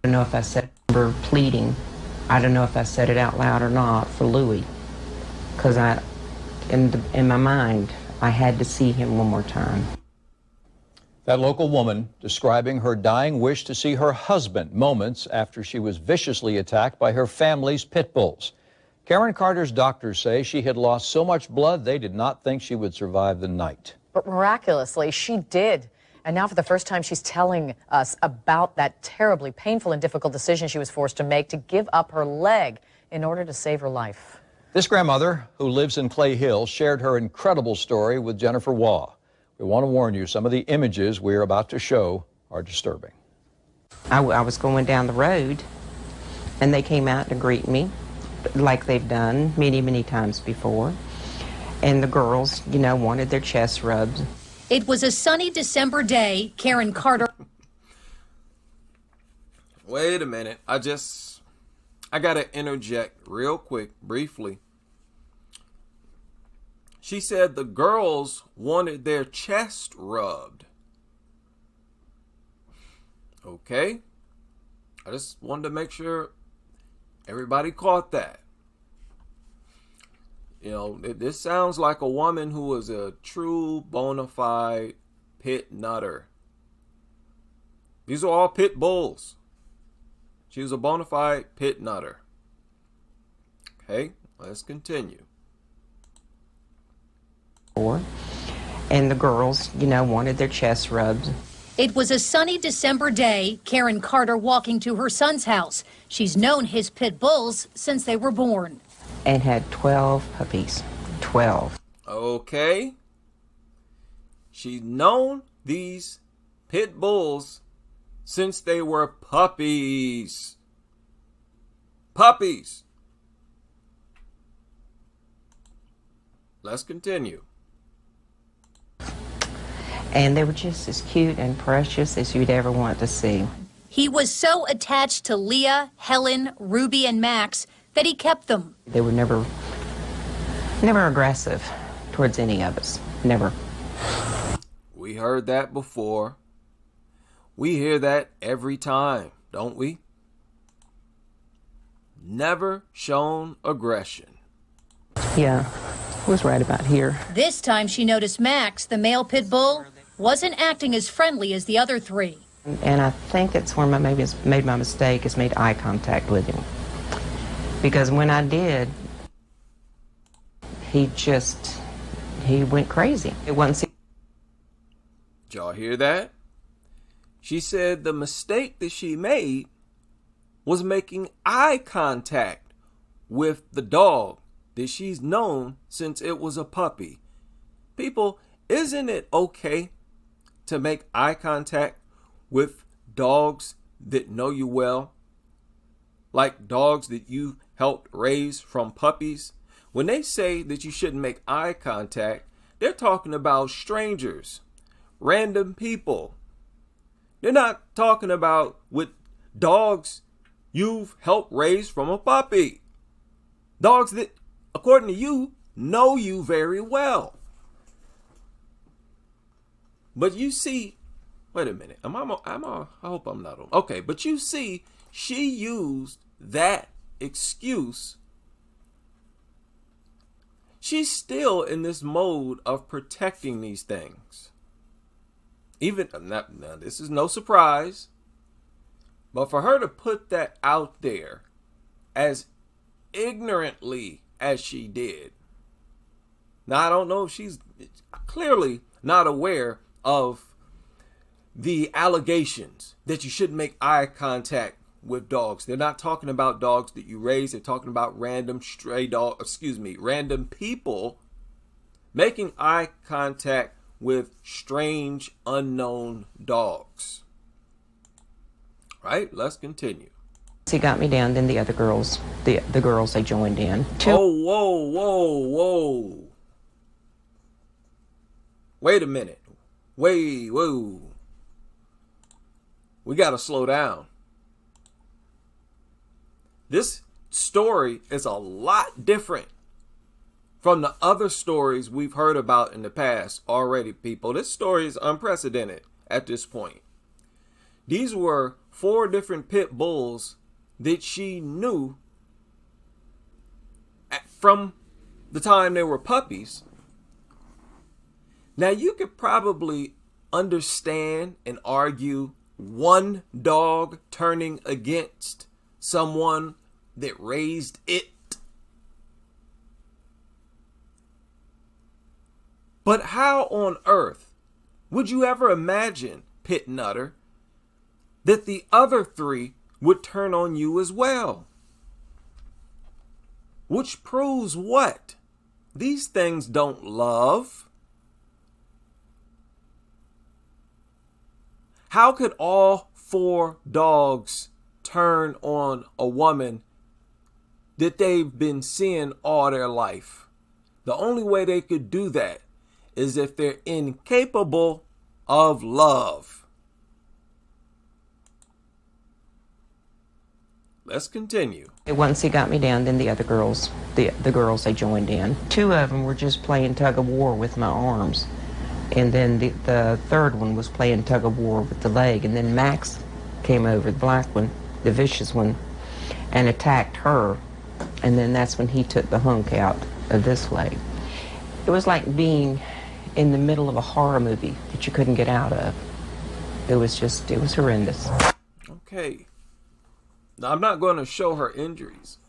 don't know if I said her pleading. I don't know if I said it out loud or not for Louis, because in my mind, I had to see him one more time. That local woman describing her dying wish to see her husband moments after she was viciously attacked by her family's pit bulls. Karen Carter's doctors say she had lost so much blood they did not think she would survive the night. But miraculously, she did. And now for the first time, she's telling us about that terribly painful and difficult decision she was forced to make to give up her leg in order to save her life. This grandmother, who lives in Clay Hill, shared her incredible story with Jennifer Waugh. We want to warn you, some of the images we're about to show are disturbing. I was going down the road, and they came out to greet me, like they've done many, many times before. And the girls, you know, wanted their chests rubbed. It was a sunny December day. Karen Carter. Wait a minute. I got to interject real quick, briefly. She said the girls wanted their chest rubbed. Okay. I just wanted to make sure everybody caught that. You know, this sounds like a woman who was a true bona fide pit nutter. These are all pit bulls. She was a bona fide pit nutter. Okay, let's continue. And the girls, you know, wanted their chests rubbed. It was a sunny December day. Karen Carter walking to her son's house. She's known his pit bulls since they were born. And had 12 puppies. 12. Okay. She's known these pit bulls since they were puppies. Puppies. Let's continue. And they were just as cute and precious as you'd ever want to see. He was so attached to Leah, Helen, Ruby, and Max that he kept them. They were never aggressive towards any of us. Never. We heard that before. We hear that every time, don't we? Never shown aggression. Yeah, was right about here. This time she noticed Max, the male pit bull, wasn't acting as friendly as the other three. And I think that's where I made my mistake, is made eye contact with him. Because when I did, he went crazy. It wasn't. Did y'all hear that? She said the mistake that she made was making eye contact with the dog that she's known since it was a puppy. People, isn't it okay to make eye contact with dogs that know you well? Like dogs that you helped raise from puppies? When they say that you shouldn't make eye contact, they're talking about strangers, random people. They're not talking about with dogs you've helped raise from a puppy. Dogs that, according to you, know you very well. But you see, wait a minute. I hope I'm not on. Okay, but you see, she used that excuse. She's still in this mode of protecting these things. Even now, this is no surprise, but for her to put that out there as ignorantly as she did. Now, I don't know if she's clearly not aware of the allegations that you shouldn't make eye contact with dogs. They're not talking about dogs that you raise. They're talking about random random people making eye contact with strange, unknown dogs. Right? Let's continue. He got me down, then the other girls, the girls, they joined in. Oh, whoa. Wait a minute. Whoa. We got to slow down. This story is a lot different from the other stories we've heard about in the past already, people. This story is unprecedented at this point. These were 4 different pit bulls that she knew from the time they were puppies. Now, you could probably understand and argue one dog turning against someone that raised it. But how on earth would you ever imagine, Pit Nutter, that the other 3 would turn on you as well? Which proves what? These things don't love. How could all 4 dogs turn on a woman that they've been seeing all their life? The only way they could do that is if they're incapable of love. Let's continue. Once he got me down, then the other girls, the girls, they joined in. 2 of them were just playing tug of war with my arms. And then the third one was playing tug of war with the leg. And then Max came over, the black one, the vicious one, and attacked her. And then that's when he took the hunk out of this leg. It was like being in the middle of a horror movie that you couldn't get out of. It was horrendous. Okay. Now, I'm not going to show her injuries.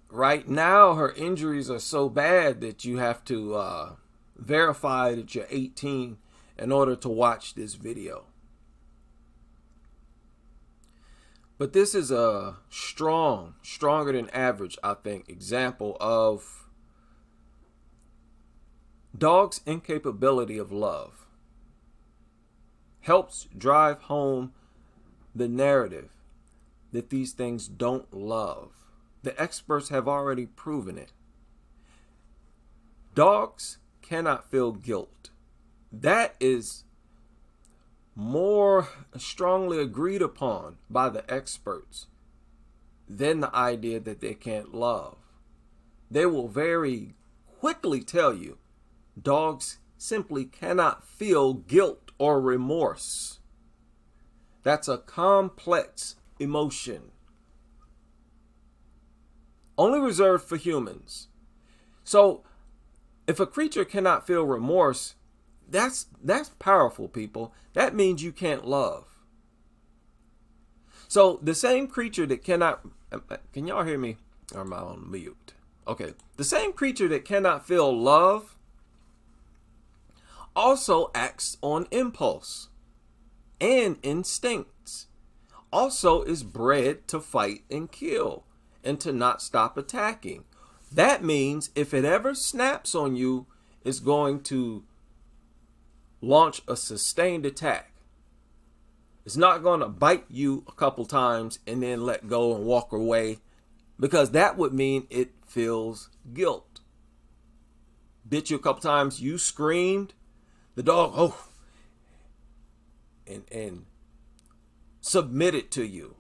Right now, her injuries are so bad that you have to verify that you're 18 in order to watch this video. But this is a stronger than average, I think, example of dogs' incapability of love. Helps drive home the narrative that these things don't love. The experts have already proven it. Dogs cannot feel guilt. That is more strongly agreed upon by the experts than the idea that they can't love. They will very quickly tell you dogs simply cannot feel guilt or remorse. That's a complex emotion, only reserved for humans. So if a creature cannot feel remorse, that's powerful, people. That means you can't love. So the same creature that cannot, can y'all hear me? Or am I on mute? Okay. The same creature that cannot feel love also acts on impulse and instincts. Also is bred to fight and kill and to not stop attacking. That means if it ever snaps on you, it's going to launch a sustained attack. It's not going to bite you a couple times and then let go and walk away, because that would mean it feels guilt. Bit you a couple times, you screamed, the dog, and submitted to you.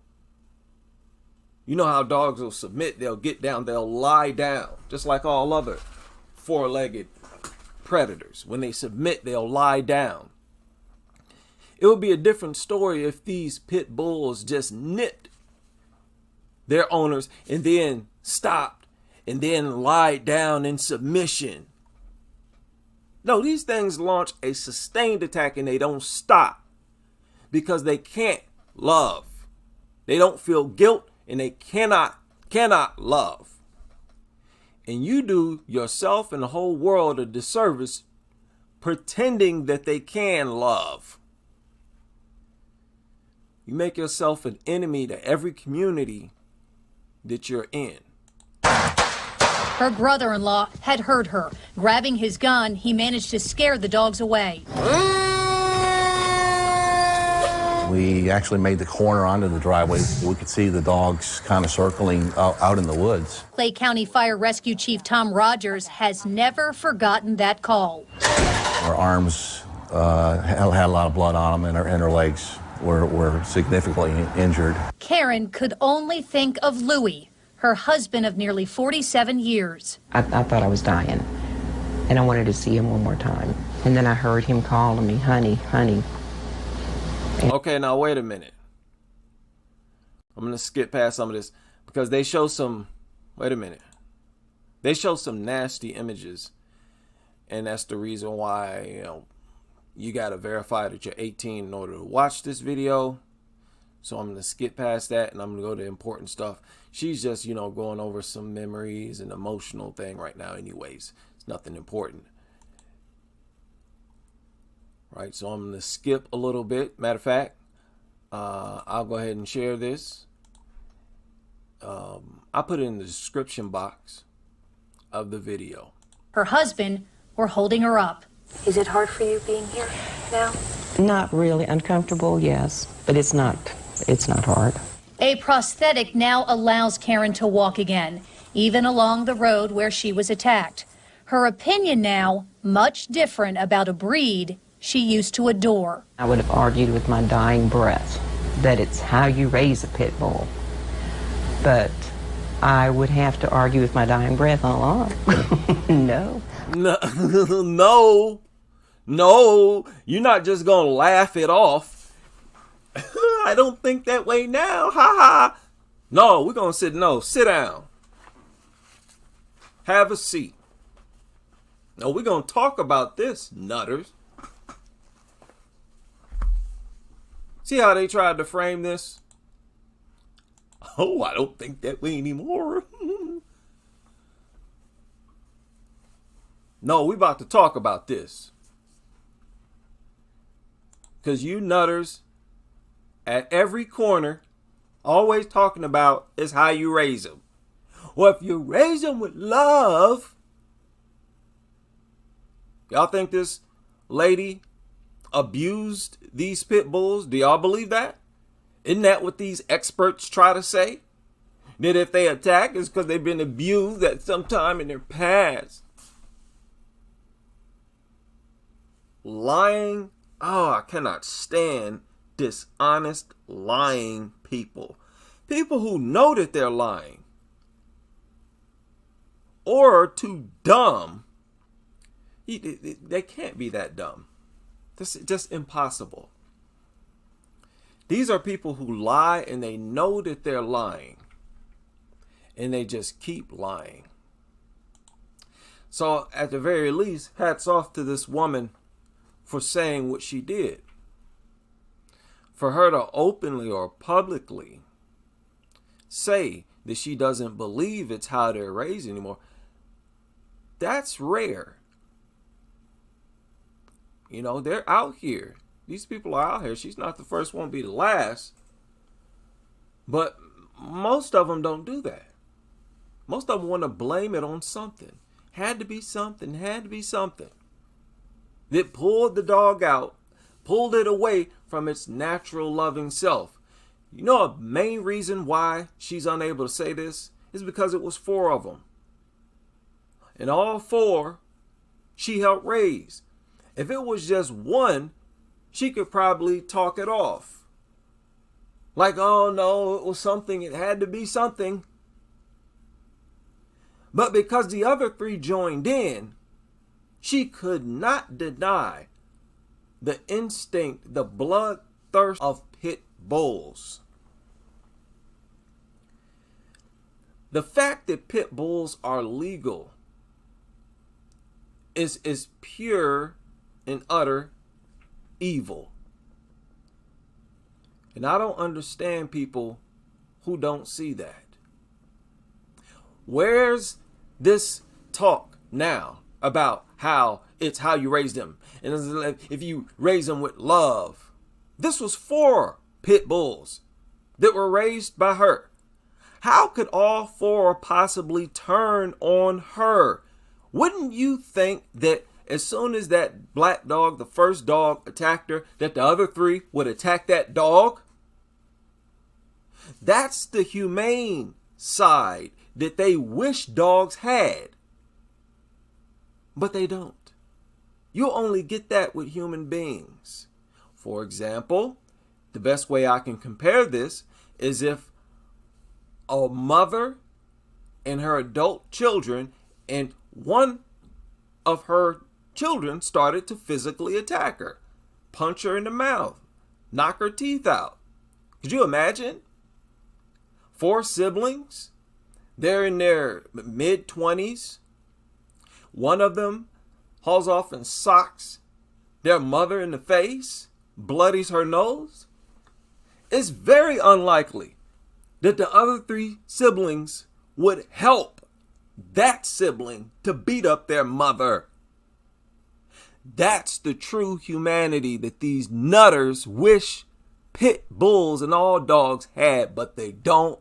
You know how dogs will submit. They'll get down. They'll lie down, just like all other 4-legged predators. When they submit, they'll lie down. It would be a different story if these pit bulls just nipped their owners and then stopped and then lied down in submission. No, these things launch a sustained attack and they don't stop because they can't love. They don't feel guilt and they cannot love. And you do yourself and the whole world a disservice pretending that they can love. You make yourself an enemy to every community that you're in. Her brother-in-law had heard her. Grabbing his gun, he managed to scare the dogs away. We actually made the corner onto the driveway. We could see the dogs kind of circling out in the woods. Clay County Fire Rescue Chief Tom Rogers has never forgotten that call. Her arms had a lot of blood on them, and her legs were significantly injured. Karen could only think of Louie, her husband of nearly 47 years. I thought I was dying, and I wanted to see him one more time. And then I heard him calling me, honey, honey. Okay, now wait a minute. I'm going to skip past some of this because they show some, wait a minute. They show some nasty images. And that's the reason why, you got to verify that you're 18 in order to watch this video. So I'm going to skip past that and I'm going to go to important stuff. She's just, going over some memories and emotional thing right now anyways. It's nothing important. Right, so I'm going to skip a little bit. Matter of fact, I'll go ahead and share this. I put it in the description box of the video. Her husband were holding her up. Is it hard for you being here now? Not really. Uncomfortable, yes, but it's not hard. A prosthetic now allows Karen to walk again, even along the road where she was attacked. Her opinion now much different about a breed she used to adore. I would have argued with my dying breath that it's how you raise a pit bull. But I would have to argue with my dying breath on No. No, you're not just going to laugh it off. I don't think that way now. Ha ha. No, we're going to sit down. Have a seat. No, we're going to talk about this, nutters. See how they tried to frame this? Oh, I don't think that way anymore. No, we about to talk about this. Because you nutters at every corner always talking about is how you raise them. Well, if you raise them with love. Y'all think this lady abused these pit bulls? Do y'all believe that? Isn't that what these experts try to say? That if they attack, it's because they've been abused at some time in their past. Lying. Oh, I cannot stand dishonest, lying people. People who know that they're lying. Or are too dumb. They can't be that dumb. This is just impossible. These are people who lie and they know that they're lying. And they just keep lying. So at the very least, hats off to this woman for saying what she did. For her to openly or publicly say that she doesn't believe it's how they're raised anymore, that's rare. They're out here. These people are out here. She's not the first one, be the last. But most of them don't do that. Most of them want to blame it on something. Had to be something. That pulled the dog out, pulled it away from its natural loving self. A main reason why she's unable to say this is because it was 4 of them. And all 4 she helped raise. If it was just one, she could probably talk it off. Like, oh no, it was something. It had to be something. But because the other 3 joined in, she could not deny the instinct, the bloodthirst of pit bulls. The fact that pit bulls are legal is pure and utter evil. And I don't understand people who don't see that. Where's this talk now about how it's how you raise them? And if you raise them with love. This was 4 pit bulls that were raised by her. How could all 4 possibly turn on her? Wouldn't you think that as soon as that black dog, the first dog, attacked her, that the other 3 would attack that dog? That's the humane side that they wish dogs had. But they don't. You'll only get that with human beings. For example, the best way I can compare this is if a mother and her adult children and one of her children started to physically attack her, punch her in the mouth, knock her teeth out. Could you imagine? 4 siblings. They're in their mid-20s. One of them hauls off and socks their mother in the face, bloodies her nose. It's very unlikely that the other 3 siblings would help that sibling to beat up their mother. That's the true humanity that these nutters wish pit bulls and all dogs had, but they don't.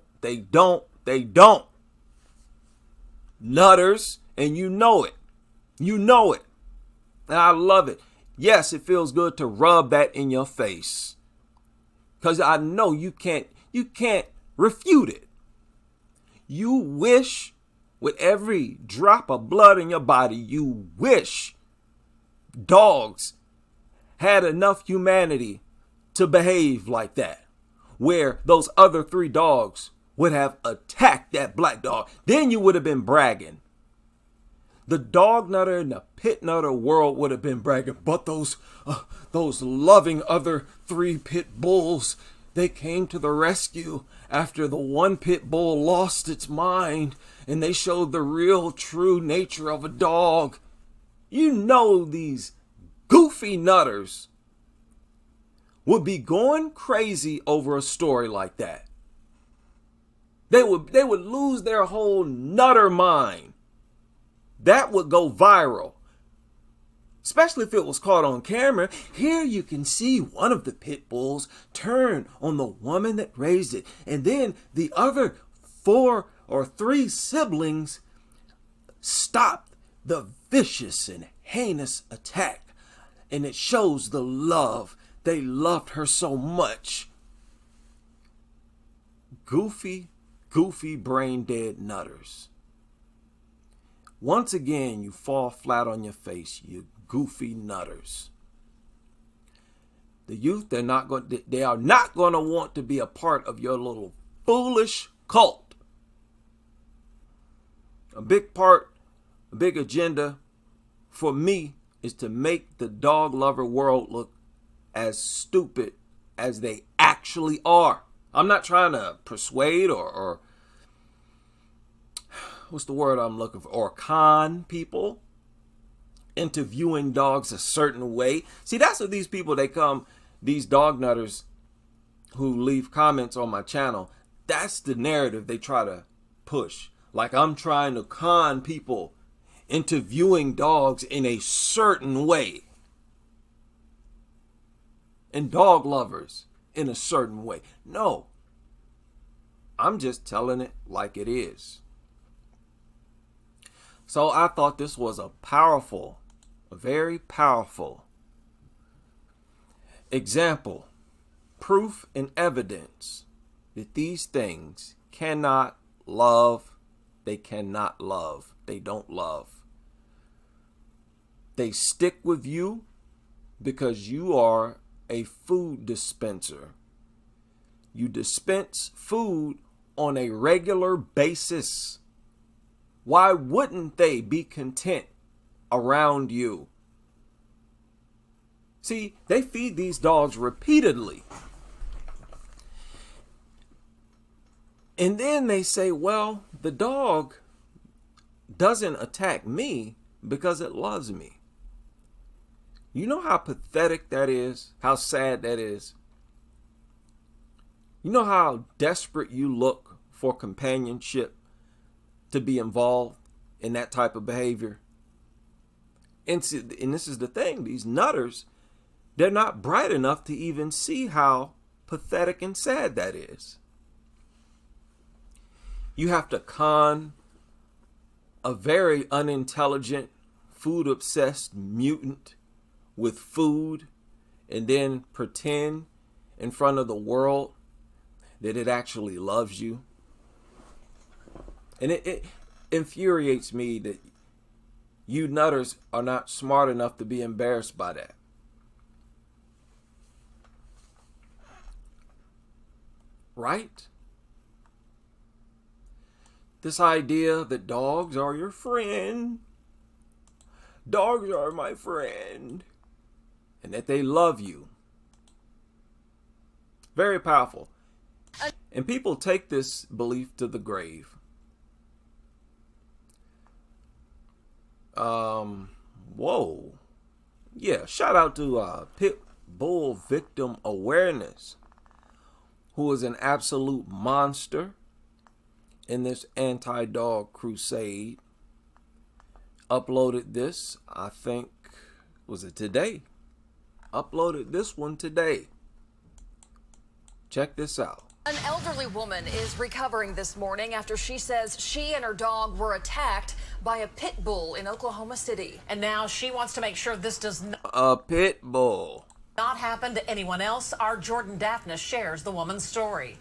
Nutters, and you know it. You know it. And I love it. Yes, it feels good to rub that in your face, because I know you can't refute it. You wish with every drop of blood in your body, you wish dogs had enough humanity to behave like that, where those other 3 dogs would have attacked that black dog. Then you would have been bragging. The dog nutter and the pit nutter world would have been bragging. But those loving other 3 pit bulls, they came to the rescue after the one pit bull lost its mind, and they showed the real true nature of a dog. You know these goofy nutters would be going crazy over a story like that. They would lose their whole nutter mind. That would go viral, especially if it was caught on camera. Here you can see one of the pit bulls turn on the woman that raised it, and then the other 4 or 3 siblings stop the vicious and heinous attack. And it shows the love. They loved her so much. Goofy brain dead nutters. Once again, you fall flat on your face, you goofy nutters. The youth, they are not going to want to be a part of your little foolish cult. A big agenda for me is to make the dog lover world look as stupid as they actually are. I'm not trying to persuade or what's the word I'm looking for? Or con people into viewing dogs a certain way. See, that's what these people, these dog nutters who leave comments on my channel, that's the narrative they try to push. Like I'm trying to con people into viewing dogs in a certain way. And dog lovers in a certain way. No. I'm just telling it like it is. So I thought this was a very powerful example, proof and evidence that these things cannot love. They cannot love. They don't love. They stick with you because you are a food dispenser. You dispense food on a regular basis. Why wouldn't they be content around you? See, they feed these dogs repeatedly. And then they say, well, the dog doesn't attack me because it loves me. You know how pathetic that is? How sad that is? You know how desperate you look for companionship to be involved in that type of behavior? And this is the thing, these nutters, they're not bright enough to even see how pathetic and sad that is. You have to con a very unintelligent, food-obsessed mutant with food and then pretend in front of the world that it actually loves you. And it infuriates me that you nutters are not smart enough to be embarrassed by that. Right? This idea that dogs are your friend. Dogs are my friend. And that they love you. Very powerful. And people take this belief to the grave. Whoa. Yeah, shout out to Pit Bull Victim Awareness, who is an absolute monster in this anti-dog crusade. Uploaded this, I think, was it today? Uploaded this one today. Check this out. An elderly woman is recovering this morning after she says she and her dog were attacked by a pit bull in Oklahoma City. And now she wants to make sure this does A pit bull. not happen to anyone else. Our Jordan Daphnis shares the woman's story.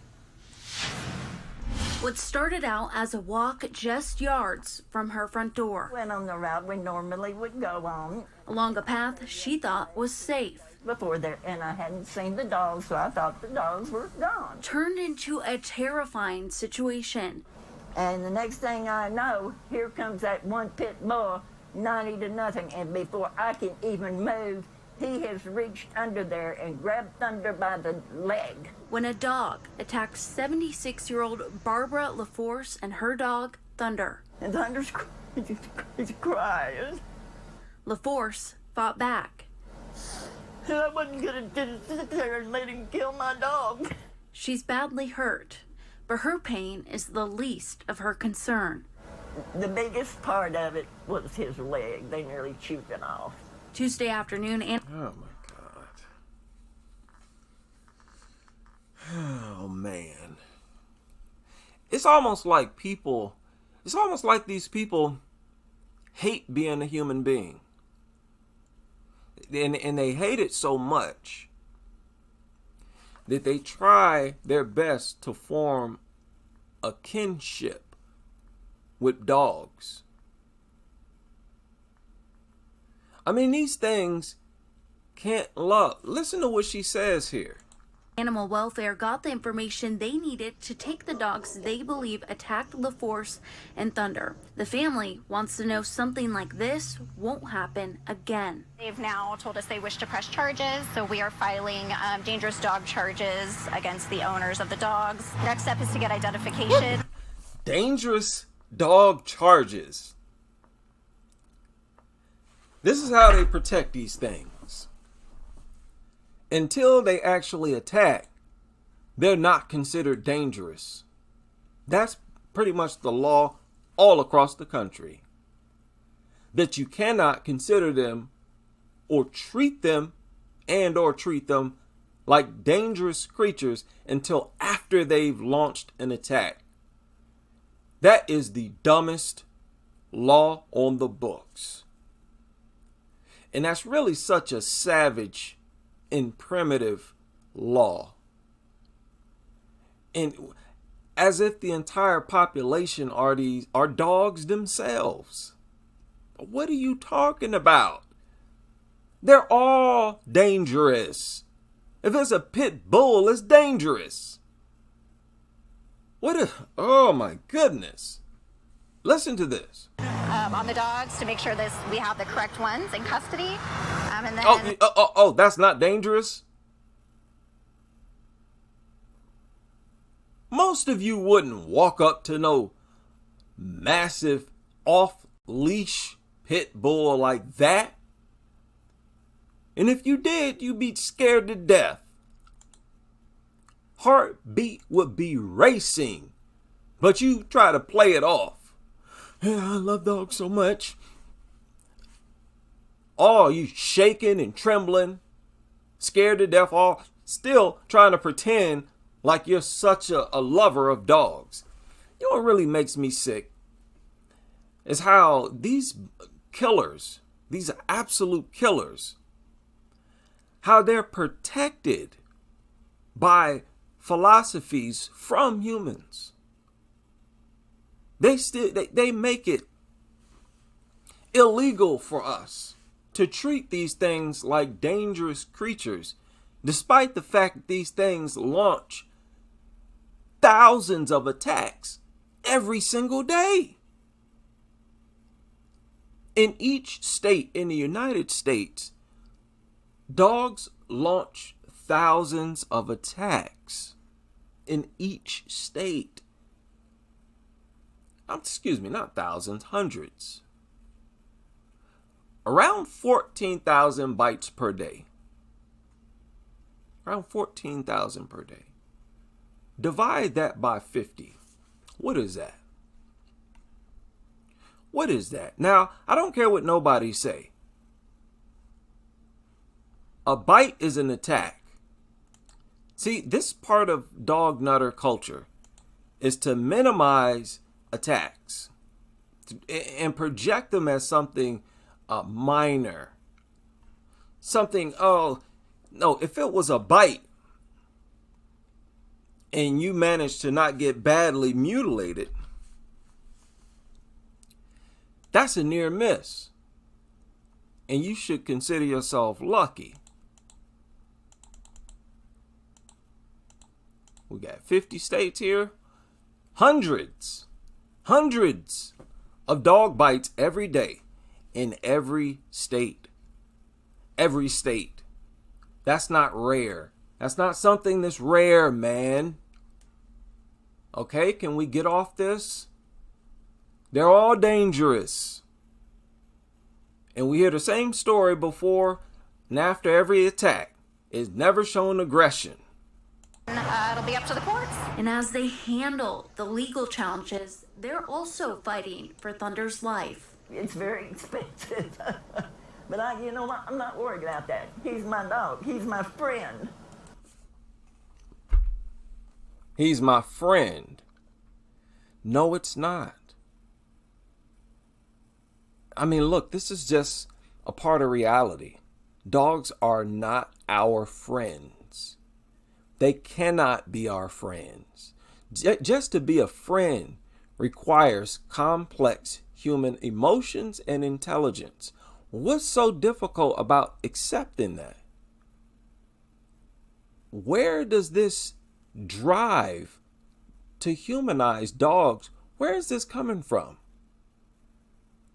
What started out as a walk just yards from her front door, Went on the route we normally would go on along a path she thought was safe, before there, and I hadn't seen the dogs, so I thought the dogs were gone. turned into a terrifying situation. And the next thing I know, here comes that one pit bull, 90 to nothing, and before I can even move, he has reached under there and grabbed Thunder by the leg. When a dog attacked 76-year-old Barbara LaForce and her dog, Thunder. And Thunder's he's crying. LaForce fought back. And I wasn't gonna sit there and let him kill my dog. She's badly hurt, but her pain is the least of her concern. The biggest part of it was his leg. They nearly chewed it off. Tuesday afternoon, and Oh my God. Oh man. It's almost like these people hate being a human being. And they hate it so much that they try their best to form a kinship with dogs. I mean, these things can't love. Listen to what she says here. Animal Welfare got the information they needed to take the dogs they believe attacked LaForce and Thunder. The family wants to know something like this won't happen again. They've now told us they wish to press charges, so we are filing dangerous dog charges against the owners of the dogs. Next step is to get identification. Dangerous dog charges. This is how they protect these things. Until they actually attack, they're not considered dangerous. That's pretty much the law all across the country. That you cannot consider them or treat them like dangerous creatures until after they've launched an attack. That is the dumbest law on the books. And that's really such a savage and primitive law. And as if the entire population are dogs themselves. What are you talking about? They're all dangerous. If it's a pit bull, it's dangerous. Oh my goodness. Listen to this. On the dogs to make sure we have the correct ones in custody. And then Oh, that's not dangerous? Most of you wouldn't walk up to no massive off-leash pit bull like that. And if you did, you'd be scared to death. Heartbeat would be racing. But you try to play it off. Yeah, I love dogs so much. Oh, you shaking and trembling, scared to death, all still trying to pretend like you're such a lover of dogs. You know what really makes me sick is how these killers, these absolute killers, how they're protected by philosophies from humans. They make it illegal for us to treat these things like dangerous creatures, despite the fact that these things launch thousands of attacks every single day. In each state in the United States, dogs launch thousands of attacks in each state. Excuse me, not thousands, hundreds. Around 14,000 bites per day. Around 14,000 per day. Divide that by 50. What is that? What is that? Now, I don't care what nobody say. A bite is an attack. See, this part of dog nutter culture is to minimize attacks and project them as something minor. Something, oh, no, if it was a bite and you managed to not get badly mutilated, that's a near miss. And you should consider yourself lucky. We got 50 states here. Hundreds of dog bites every day in every state. Every state. That's not rare. That's not something that's rare, man. Okay, can we get off this? They're all dangerous. And we hear the same story before and after every attack. It's never shown aggression. It'll be up to the courts. And as they handle the legal challenges, they're also fighting for Thunder's life. It's very expensive. But I'm not worried about that. He's my dog. He's my friend. He's my friend. No, it's not. I mean, look, this is just a part of reality. Dogs are not our friends. They cannot be our friends. Just to be a friend requires complex human emotions and intelligence. What's so difficult about accepting that? Where does this drive to humanize dogs, where is this coming from?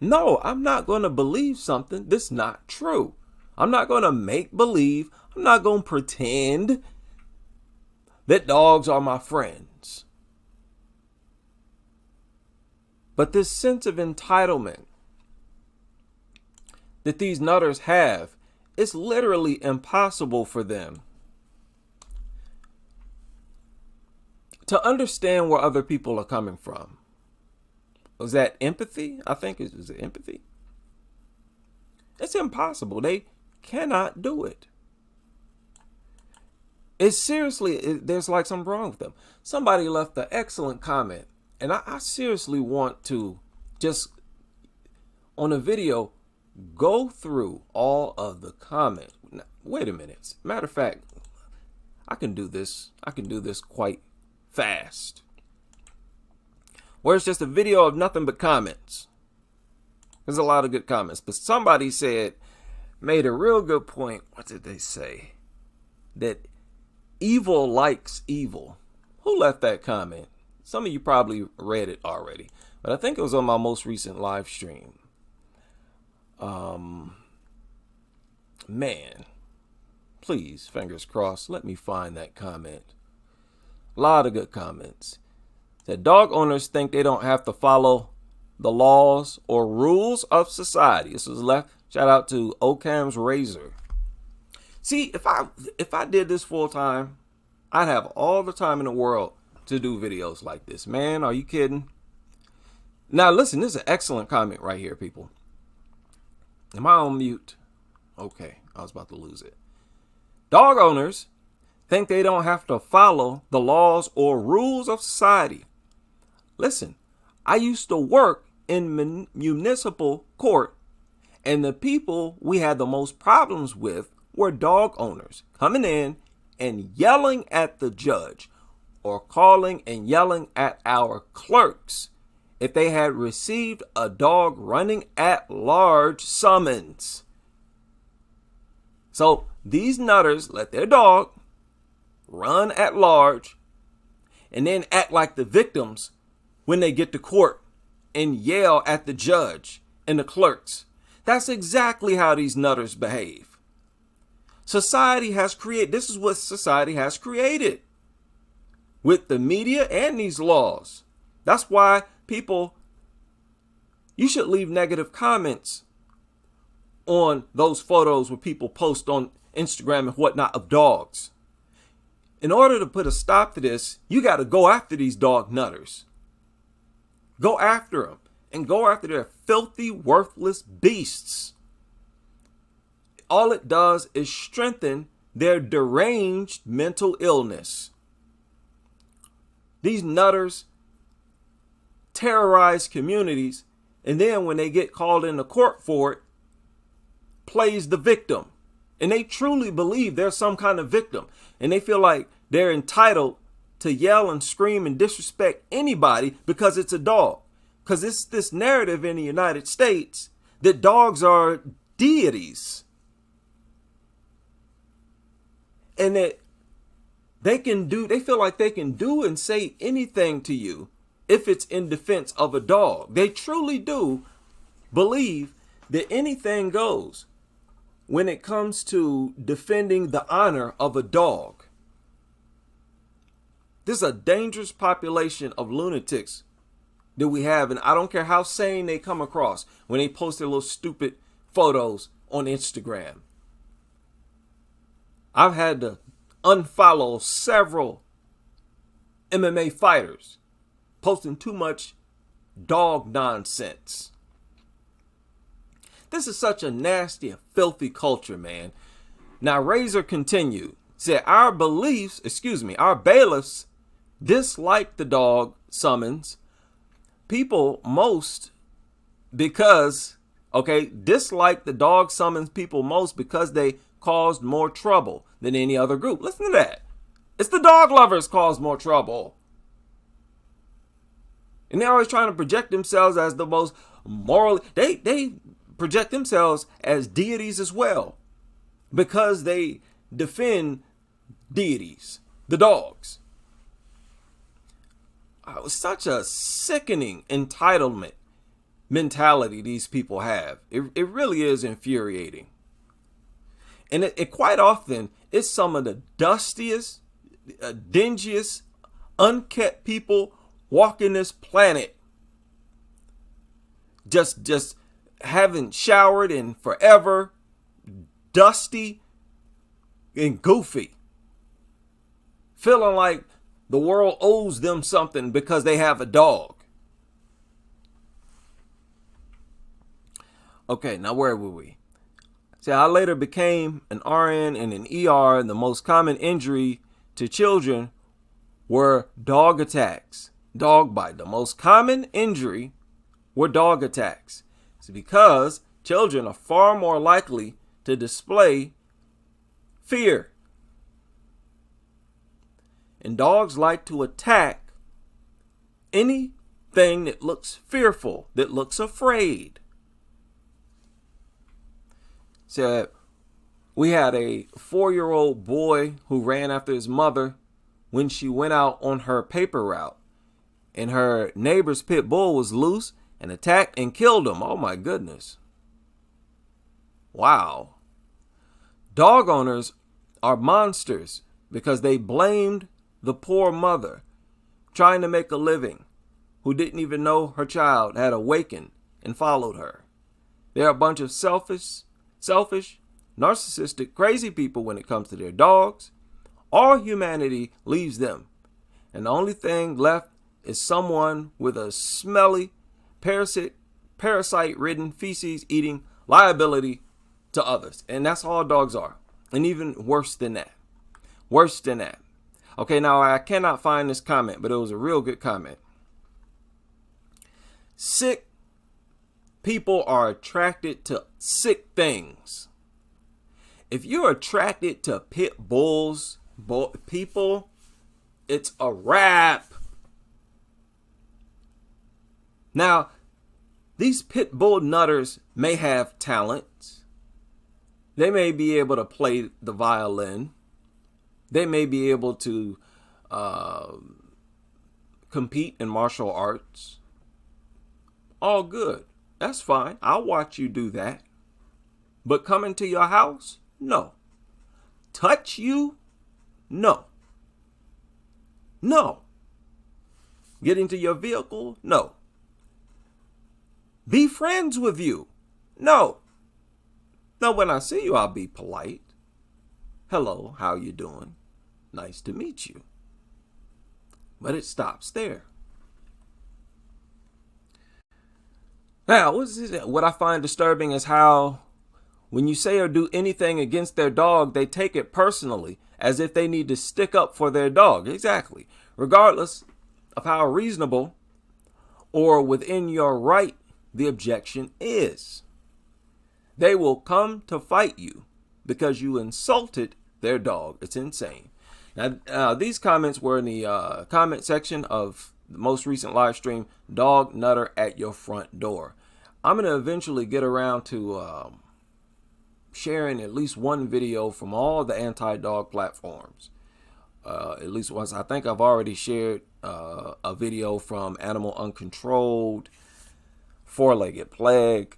No, I'm not going to believe something that's not true. I'm not going to make believe. I'm not going to pretend that dogs are my friends. But this sense of entitlement that these nutters have, it's literally impossible for them to understand where other people are coming from. Was that empathy? I think it was empathy. It's impossible. They cannot do it. It's seriously, there's like something wrong with them. Somebody left an excellent comment, and I seriously want to just, on a video, go through all of the comments. Now, wait a minute. Matter of fact, I can do this. I can do this quite fast. Where it's just a video of nothing but comments. There's a lot of good comments, but somebody made a real good point. What did they say? That evil likes evil. Who left that comment? Some of you probably read it already, but I think it was on my most recent live stream. Man, please, fingers crossed, let me find that comment. A lot of good comments. That dog owners think they don't have to follow the laws or rules of society. This was left. Shout out to Occam's Razor. See, if I did this full time, I'd have all the time in the world to do videos like this. Man, are you kidding? Now listen, this is an excellent comment right here, people. Am I on mute? Okay, I was about to lose it. Dog owners think they don't have to follow the laws or rules of society. Listen, I used to work in municipal court, and the people we had the most problems with were dog owners coming in and yelling at the judge or calling and yelling at our clerks if they had received a dog running at large summons. So these nutters let their dog run at large and then act like the victims when they get to court and yell at the judge and the clerks. That's exactly how these nutters behave. Society has created, this is what society has created. with the media and these laws. That's why you should leave negative comments on those photos where people post on Instagram and whatnot of dogs. In order to put a stop to this, you got to go after these dog nutters. Go after them and go after their filthy, worthless beasts. All it does is strengthen their deranged mental illness. These nutters terrorize communities, and then when they get called into court for it, plays the victim. And they truly believe they're some kind of victim. And they feel like they're entitled to yell and scream and disrespect anybody because it's a dog. Because it's this narrative in the United States that dogs are deities. And that they feel like they can do and say anything to you if it's in defense of a dog. They truly do believe that anything goes when it comes to defending the honor of a dog. This is a dangerous population of lunatics that we have, and I don't care how sane they come across when they post their little stupid photos on Instagram. I've had to unfollow several MMA fighters posting too much dog nonsense. This is such a nasty and filthy culture, man. Now, Razor continued, said, our bailiffs dislike the dog summons people most because, dislike the dog summons people most because they caused more trouble than any other group. Listen to that. It's the dog lovers cause more trouble. And they're always trying to project themselves as the most morally, they project themselves as deities as well, because they defend deities, the dogs. It was such a sickening entitlement mentality these people have. It really is infuriating. And it quite often, it's some of the dustiest, dingiest, unkept people walking this planet. Just haven't showered in forever, dusty and goofy, feeling like the world owes them something because they have a dog. Okay, now where were we? See, I later became an RN and an ER, and the most common injury to children were dog attacks, dog bite. The most common injury were dog attacks. It's because children are far more likely to display fear. And dogs like to attack anything that looks fearful, that looks afraid. So we had a 4-year-old boy who ran after his mother when she went out on her paper route. And her neighbor's pit bull was loose and attacked and killed him. Oh my goodness. Wow. Dog owners are monsters because they blamed the poor mother trying to make a living who didn't even know her child had awakened and followed her. They're a bunch of selfish, narcissistic, crazy people when it comes to their dogs. All humanity leaves them. And the only thing left is someone with a smelly, parasite-ridden, feces-eating liability to others. And that's all dogs are. And even worse than that. Worse than that. Okay, now I cannot find this comment, but it was a real good comment. Sick people are attracted to sick things. If you're attracted to pit bulls, people, it's a wrap. Now, these pit bull nutters may have talents. They may be able to play the violin. They may be able to compete in martial arts. All good. That's fine. I'll watch you do that. But come into your house? No. Touch you? No. No. Get into your vehicle? No. Be friends with you? No. Now, when I see you, I'll be polite. Hello, how you doing? Nice to meet you. But it stops there. Now, what I find disturbing is how when you say or do anything against their dog, they take it personally, as if they need to stick up for their dog. Exactly. Regardless of how reasonable or within your right the objection is. They will come to fight you because you insulted their dog. It's insane. Now, these comments were in the comment section of the most recent live stream, Dog Nutter at Your Front Door. I'm going to eventually get around to sharing at least one video from all the anti-dog platforms. At least once. I think I've already shared a video from Animal Uncontrolled, Four-Legged Plague,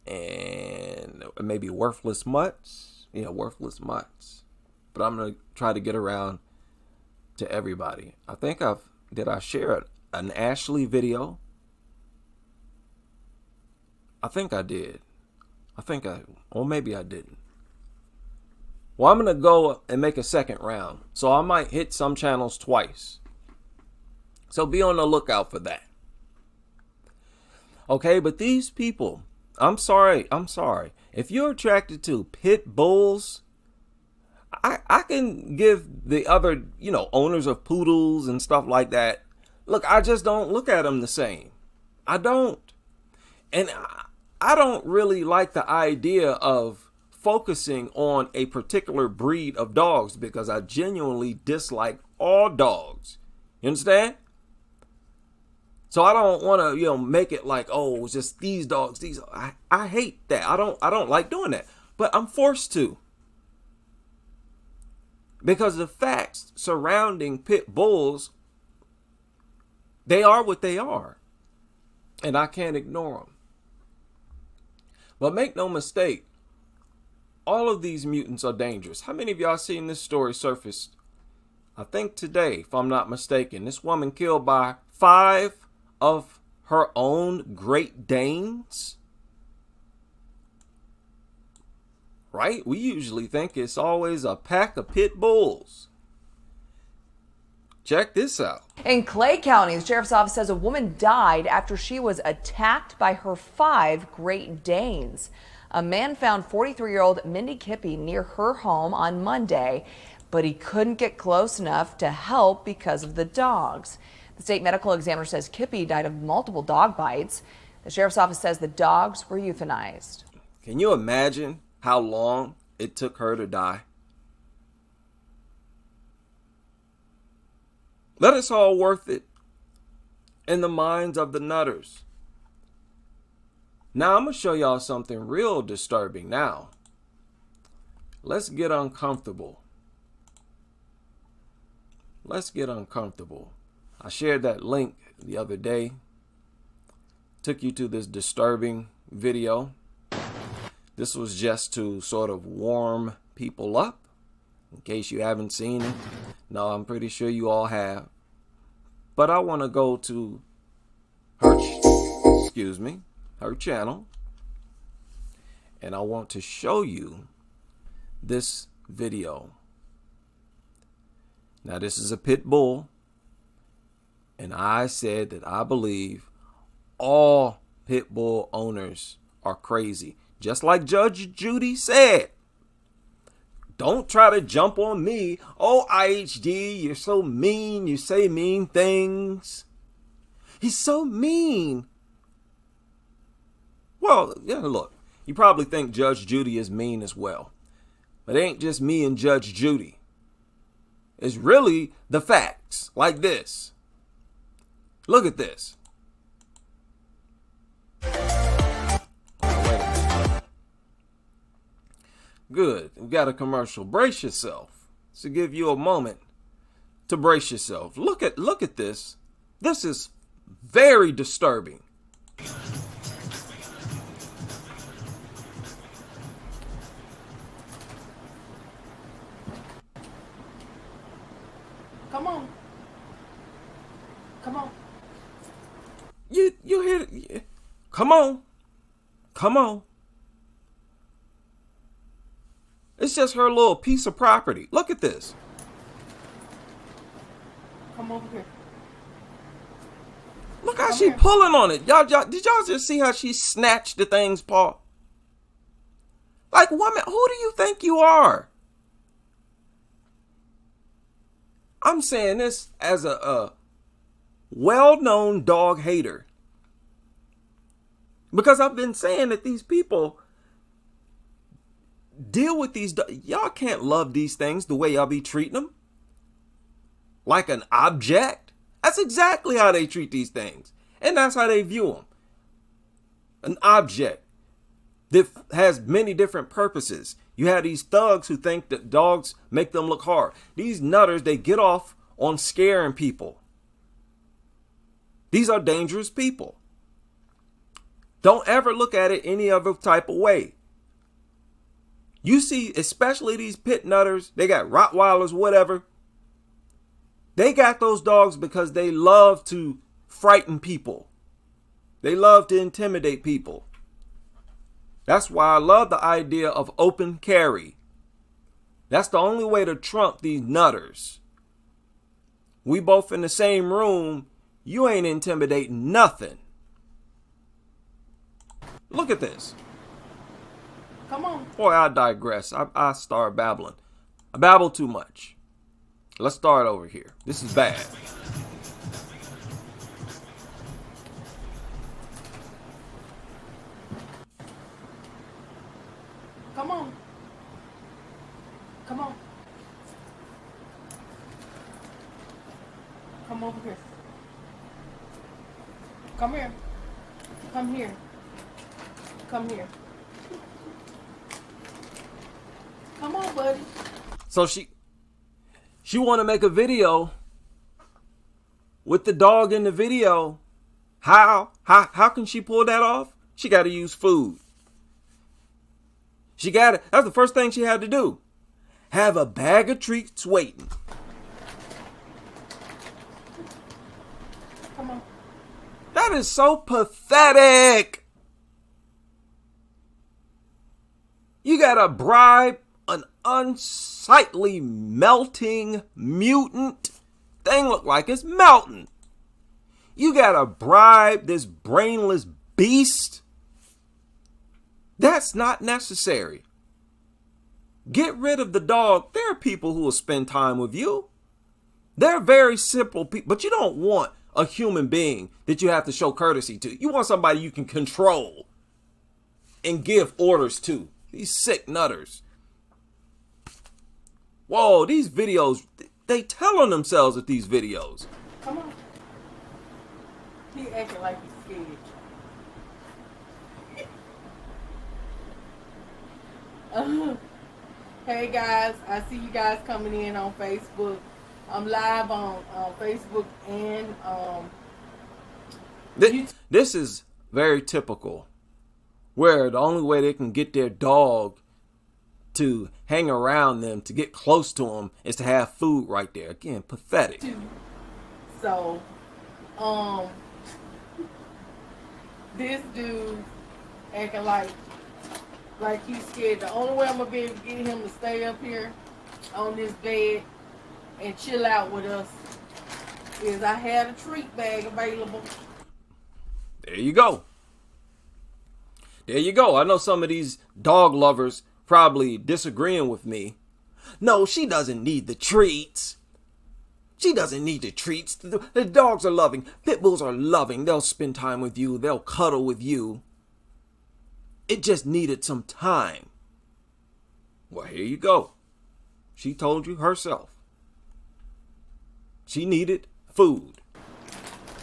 and maybe Worthless Mutts. Yeah, Worthless Mutts. But I'm going to try to get around to everybody. I think did I share an Ashley video? I think I did. Or maybe I didn't. Well, I'm going to go and make a second round. So I might hit some channels twice. So be on the lookout for that. Okay, but these people, I'm sorry. If you're attracted to pit bulls, I can give the other, owners of poodles and stuff like that. Look, I just don't look at them the same. I don't. And I don't really like the idea of focusing on a particular breed of dogs because I genuinely dislike all dogs. You understand? So I don't want to, make it like, oh, it's just these dogs. I hate that. I don't like doing that. But I'm forced to. Because the facts surrounding pit bulls, they are what they are. And I can't ignore them. But make no mistake, all of these mutants are dangerous. How many of y'all seen this story surfaced? I think today, if I'm not mistaken, this woman killed by 5 of her own Great Danes. Right? We usually think it's always a pack of pit bulls. Check this out. In Clay County, the sheriff's office says a woman died after she was attacked by her 5 Great Danes. A man found 43-year-old Mindy Kippy near her home on Monday, but he couldn't get close enough to help because of the dogs. The state medical examiner says Kippy died of multiple dog bites. The sheriff's office says the dogs were euthanized. Can you imagine how long it took her to die? But it's all worth it in the minds of the nutters. Now I'm going to show y'all something real disturbing now. Let's get uncomfortable. Let's get uncomfortable. I shared that link the other day. Took you to this disturbing video. This was just to sort of warm people up. In case you haven't seen it. No, I'm pretty sure you all have. But I want to go to her channel. And I want to show you this video. Now, this is a pit bull. And I said that I believe all pit bull owners are crazy. Just like Judge Judy said. Don't try to jump on me. Oh, IHD, you're so mean. You say mean things. He's so mean. Well, yeah, look. You probably think Judge Judy is mean as well. But it ain't just me and Judge Judy. It's really the facts. Like this. Look at this. Good. We got a commercial. Brace yourself. To give you a moment to brace yourself. Look at this. This is very disturbing. Come on. Come on. Come on. It's just her little piece of property. Look at this. Come over here. Look how she pulling on it. Y'all, did y'all just see how she snatched the thing's paw? Like, woman, who do you think you are? I'm saying this as a well-known dog hater. Because I've been saying that these people deal with these. Y'all can't love these things the way y'all be treating them. Like an object. That's exactly how they treat these things. And that's how they view them. An object that has many different purposes. You have these thugs who think that dogs make them look hard. These nutters, they get off on scaring people. These are dangerous people. Don't ever look at it any other type of way. You see, especially these pit nutters, they got Rottweilers, whatever. They got those dogs because they love to frighten people. They love to intimidate people. That's why I love the idea of open carry. That's the only way to trump these nutters. We both in the same room. You ain't intimidating nothing. Look at this. Come on. Boy, I digress. I start babbling. I babble too much. Let's start over here. This is bad. Come on. Come on. Come over here. Come here. Come here. Come here. Come on, buddy. So she want to make a video with the dog in the video. How can she pull that off? She got to use food. She got it. That's the first thing she had to do. Have a bag of treats waiting. Come on. That is so pathetic. You got to bribe an unsightly melting mutant. Thing look like it's melting. You got to bribe this brainless beast. That's not necessary. Get rid of the dog. There are people who will spend time with you. They're very simple people, but you don't want a human being that you have to show courtesy to. You want somebody you can control and give orders to. These sick nutters. Whoa, these videos, they tell on themselves with these videos. Come on. He acting like he's scared. Hey guys, I see you guys coming in on Facebook. I'm live on Facebook and this is very typical, where the only way they can get their dog to hang around them, to get close to them, is to have food right there. Again, pathetic. So, this dude acting like he's scared. The only way I'm gonna be able to get him to stay up here on this bed and chill out with us is I had a treat bag available. There you go. There you go. I know some of these dog lovers probably disagreeing with me. No, she doesn't need the treats. She doesn't need the treats. The dogs are loving. Pit bulls are loving. They'll spend time with you. They'll cuddle with you. It just needed some time. Well, here you go. She told you herself. She needed food.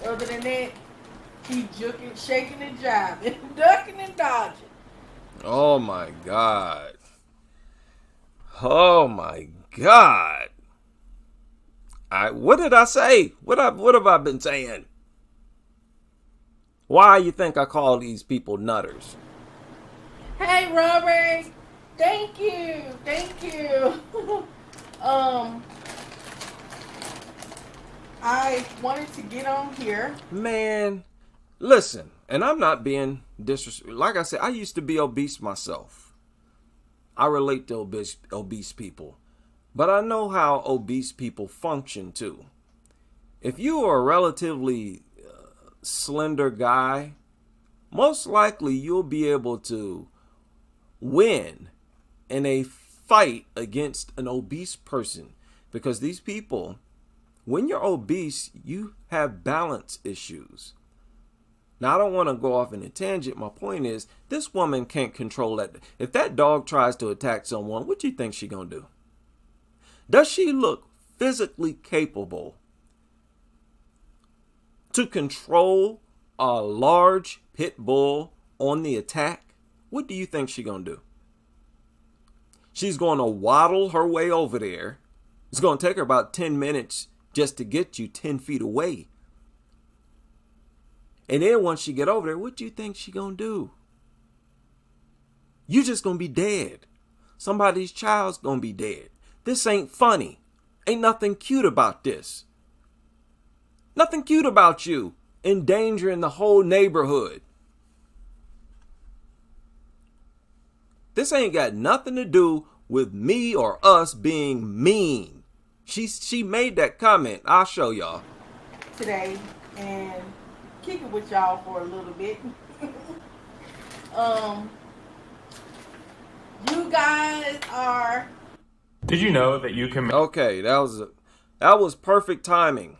Other than that, he juking, shaking and jiving, ducking and dodging. Oh my God. Oh my God. What did I say? What have I been saying? Why you think I call these people nutters? Hey, Robert. Thank you. Thank you. I wanted to get on here. Man, listen, and I'm not being disrespect. Like I said, I used to be obese myself. I relate to obese people. But I know how obese people function too. If you are a relatively slender guy, most likely you'll be able to win in a fight against an obese person, because these people, when you're obese, you have balance issues. Now, I don't want to go off in a tangent. My point is, this woman can't control that. If that dog tries to attack someone, what do you think she's going to do? Does she look physically capable to control a large pit bull on the attack? What do you think she's going to do? She's going to waddle her way over there. It's going to take her about 10 minutes just to get you 10 feet away. And then once she get over there, what do you think she going to do? You just going to be dead. Somebody's child's going to be dead. This ain't funny. Ain't nothing cute about this. Nothing cute about you endangering the whole neighborhood. This ain't got nothing to do with me or us being mean. She made that comment. I'll show y'all Today and kick it with y'all for a little bit. You guys are. Did you know that you can? Okay, that was perfect timing.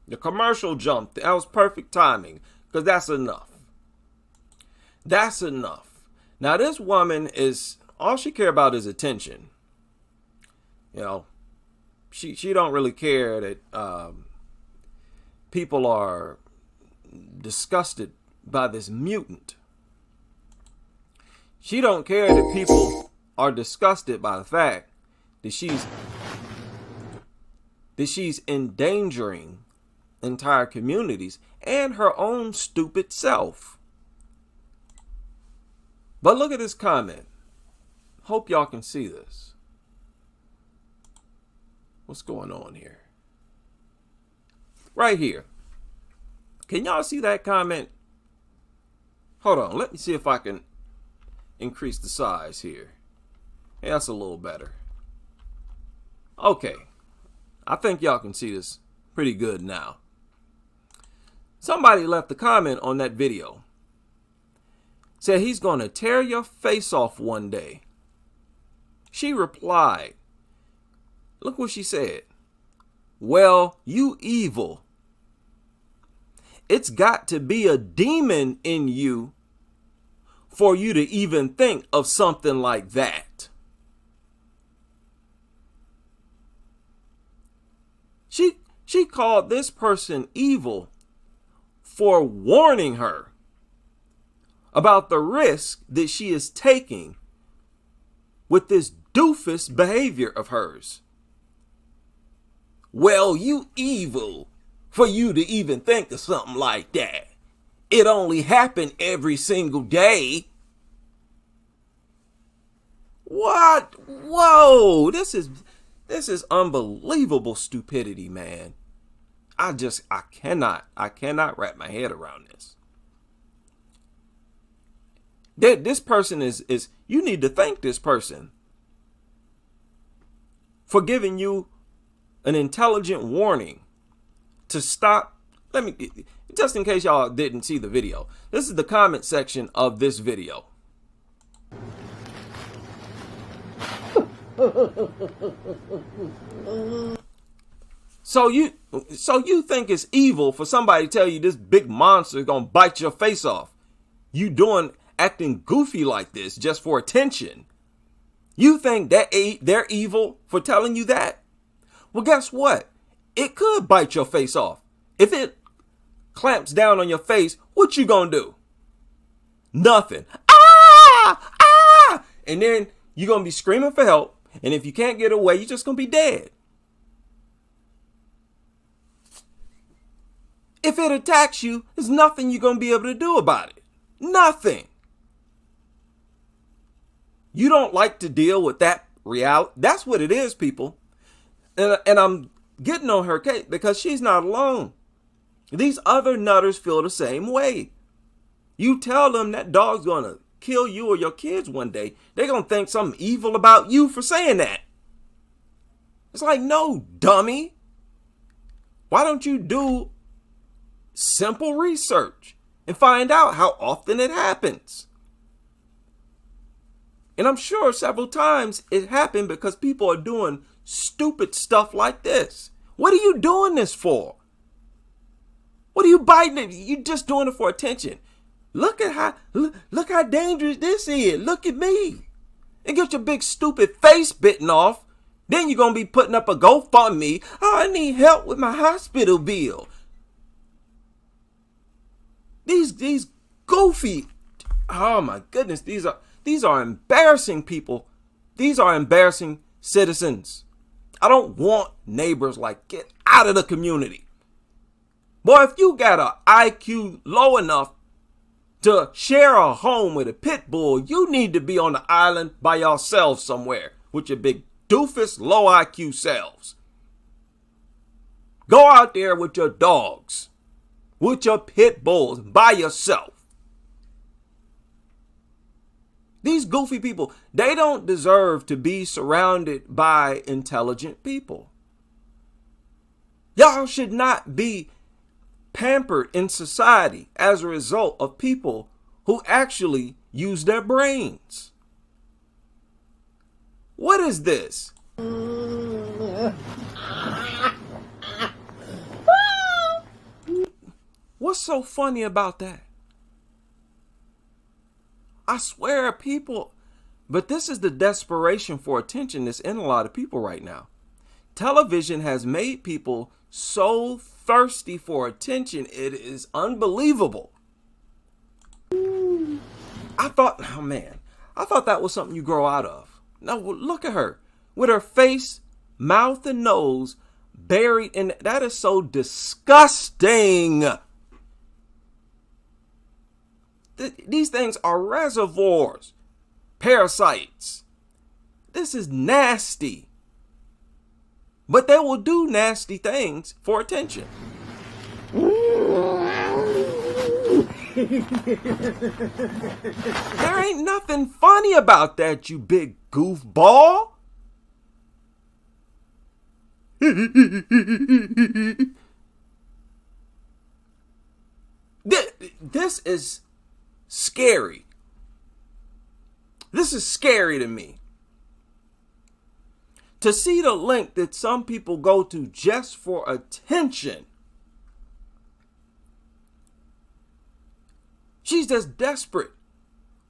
The commercial jump. That was perfect timing, because that's enough. That's enough. Now this woman is, all she care about is attention. You know, she don't really care that people are disgusted by this mutant. She don't care that people are disgusted by the fact that she's endangering entire communities and her own stupid self. But look at this comment. Hope y'all can see this. What's going on here? Right here. Can y'all see that comment? Hold on. Let me see if I can increase the size here. Yeah, that's a little better. Okay. I think y'all can see this pretty good now. Somebody left a comment on that video. Said he's going to tear your face off one day. She replied. Look what she said. Well, you evil. It's got to be a demon in you for you to even think of something like that. She called this person evil for warning her about the risk that she is taking with this doofus behavior of hers. Well, you evil for you to even think of something like that. It only happened every single day. What? Whoa, this is unbelievable stupidity, man. I cannot wrap my head around this. This person is you need to thank this person for giving you an intelligent warning to stop. Let me, just in case y'all didn't see the video, this is the comment section of this video. So you think it's evil for somebody to tell you this big monster is gonna bite your face off? You acting goofy like this just for attention. You think that they're evil for telling you that? Well, guess what? It could bite your face off. If it clamps down on your face, what you gonna do? Nothing. Ah! Ah! And then you're gonna be screaming for help. And if you can't get away, you're just gonna be dead. If it attacks you, there's nothing you're gonna be able to do about it. Nothing. You don't like to deal with that reality. That's what it is, people. And I'm getting on her case because she's not alone. These other nutters feel the same way. You tell them that dog's gonna kill you or your kids one day, they're gonna think something evil about you for saying that. It's like, no, dummy. Why don't you do simple research and find out how often it happens? And I'm sure several times it happened because people are doing stupid stuff like this. What are you doing this for? What are you biting it? You're just doing it for attention. Look how dangerous this is. Look at me. And get your big stupid face bitten off. Then you're going to be putting up a GoFundMe. Oh, I need help with my hospital bill. These goofy, oh my goodness, these are embarrassing people. These are embarrassing citizens. I don't want neighbors like, get out of the community. Boy, if you got an IQ low enough to share a home with a pit bull, you need to be on the island by yourself somewhere with your big doofus low IQ selves. Go out there with your dogs, with your pit bulls, by yourself. These goofy people, they don't deserve to be surrounded by intelligent people. Y'all should not be pampered in society as a result of people who actually use their brains. What is this? What's so funny about that? I swear, people, but this is the desperation for attention that's in a lot of people right now. Television has made people so thirsty for attention, it is unbelievable. I thought that was something you grow out of. Now, look at her with her face, mouth, and nose buried in. That is so disgusting. These things are reservoirs, parasites. This is nasty. But they will do nasty things for attention. There ain't nothing funny about that, you big goofball. This is scary. This is scary to me. To see the length that some people go to just for attention. She's just desperate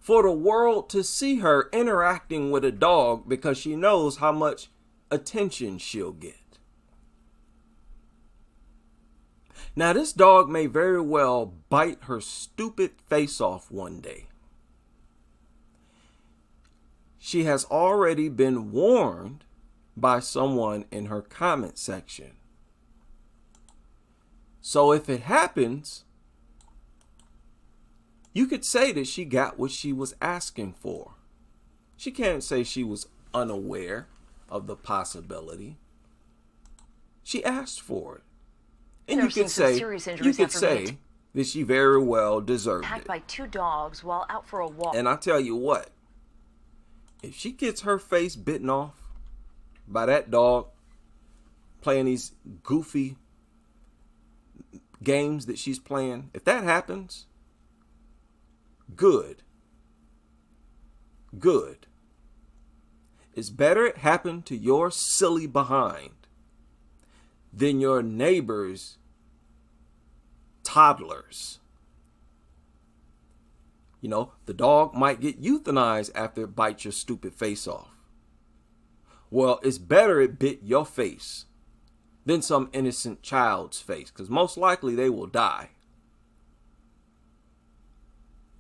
for the world to see her interacting with a dog because she knows how much attention she'll get. Now, this dog may very well bite her stupid face off one day. She has already been warned by someone in her comment section. So if it happens, you could say that she got what she was asking for. She can't say she was unaware of the possibility. She asked for it. And you could say that she very well deserved it. Attacked by 2 dogs while out for a walk. And I tell you what, if she gets her face bitten off by that dog playing these goofy games that she's playing, if that happens, good. Good. It's better it happen to your silly behind than your neighbor's toddlers. You know, the dog might get euthanized after it bites your stupid face off. Well, it's better it bit your face than some innocent child's face, because most likely they will die.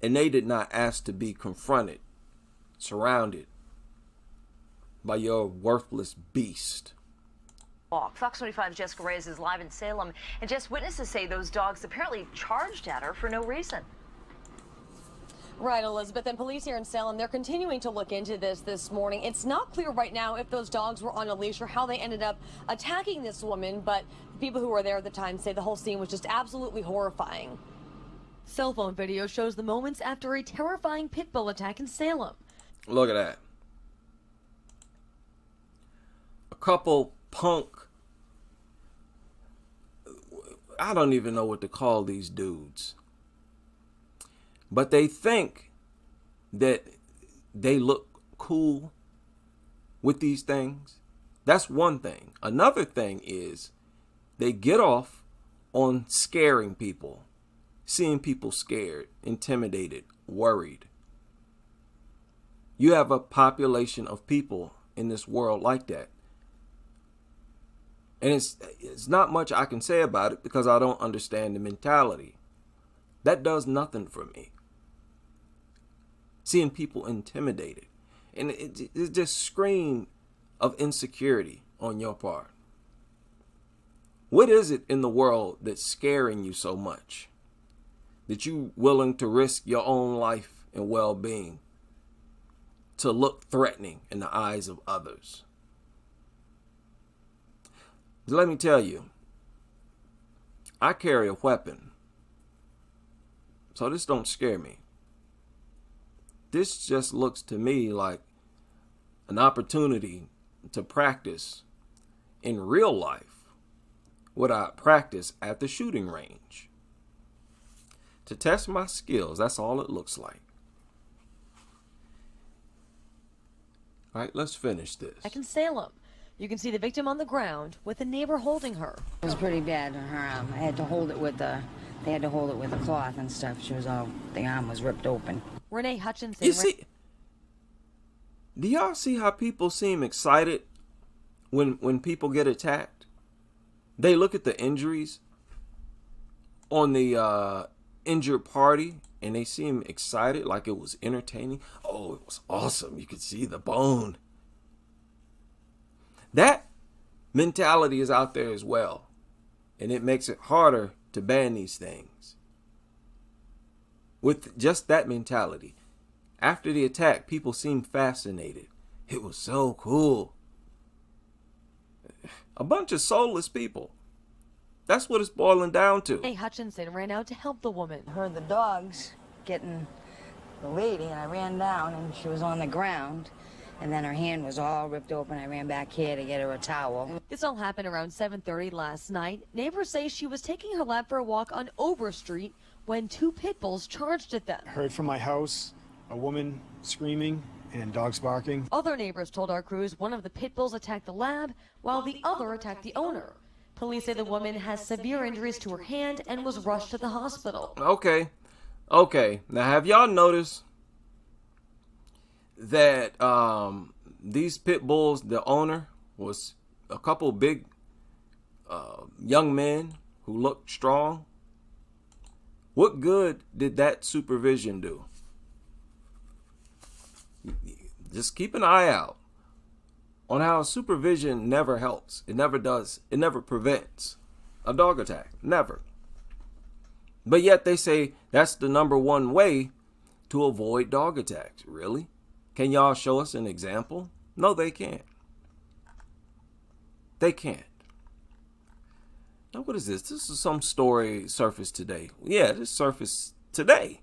And they did not ask to be confronted, surrounded by your worthless beast. Fox 25's Jessica Reyes is live in Salem, and just witnesses say those dogs apparently charged at her for no reason. Right, Elizabeth, and police here in Salem, they're continuing to look into this morning. It's not clear right now if those dogs were on a leash or how they ended up attacking this woman, but people who were there at the time say the whole scene was just absolutely horrifying. Cell phone video shows the moments after a terrifying pit bull attack in Salem. Look at that. A couple punk, I don't even know what to call these dudes, but they think that they look cool with these things. That's one thing. Another thing is they get off on scaring people, seeing people scared, intimidated, worried. You have a population of people in this world like that. And it's not much I can say about it because I don't understand the mentality. That does nothing for me. Seeing people intimidated. And it just screams of insecurity on your part. What is it in the world that's scaring you so much that you're willing to risk your own life and well-being to look threatening in the eyes of others? Let me tell you, I carry a weapon, so this don't scare me. This just looks to me like an opportunity to practice in real life what I practice at the shooting range. To test my skills, that's all it looks like. All right, let's finish this. Back in Salem, you can see the victim on the ground with a neighbor holding her. It was pretty bad on her arm. I had to hold it with a cloth and stuff. The arm was ripped open. Renee Hutchinson. You see, do y'all see how people seem excited when people get attacked? They look at the injuries on the injured party and they seem excited, like it was entertaining. Oh, it was awesome. You could see the bone. That mentality is out there as well. And it makes it harder to ban these things. With just that mentality. After the attack, people seemed fascinated. It was so cool. A bunch of soulless people. That's what it's boiling down to. Renee Hutchinson ran out to help the woman. Heard the dogs getting the lady, and I ran down, and she was on the ground. And then her hand was all ripped open. I ran back here to get her a towel. This all happened around 7:30 last night. Neighbors say she was taking her lab for a walk on Ober Street when two pit bulls charged at them. I heard from my house a woman screaming and dogs barking. Other neighbors told our crews one of the pit bulls attacked the lab while the other attacked the owner. Police say the woman has severe injuries to her hand and was rushed to the hospital. Okay. Now, have y'all noticed that these pit bulls, the owner was a couple big young men who looked strong? What good did that supervision do? Just keep an eye out on how supervision never helps. It never does. It never prevents a dog attack. Never. But yet they say that's the #1 way to avoid dog attacks. Really? Can y'all show us an example? No, they can't. They can't. Now, what is this? This is some story surfaced today. Yeah, this surfaced today.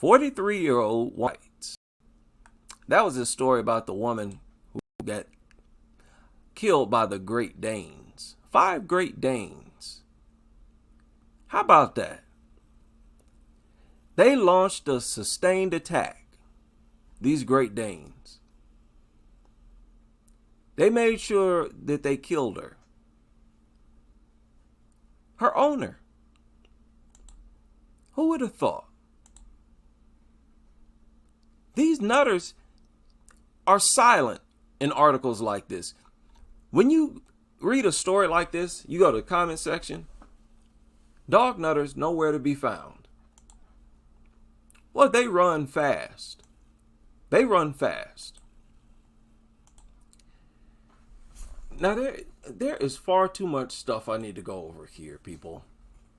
43-year-old white. That was a story about the woman who got killed by the Great Danes. 5 Great Danes. How about that? They launched a sustained attack. These Great Danes. They made sure that they killed her. Her owner. Who would have thought? These nutters are silent in articles like this. When you read a story like this, you go to the comment section, dog nutters nowhere to be found. Well, they run fast. They run fast. Now, there is far too much stuff I need to go over here, people.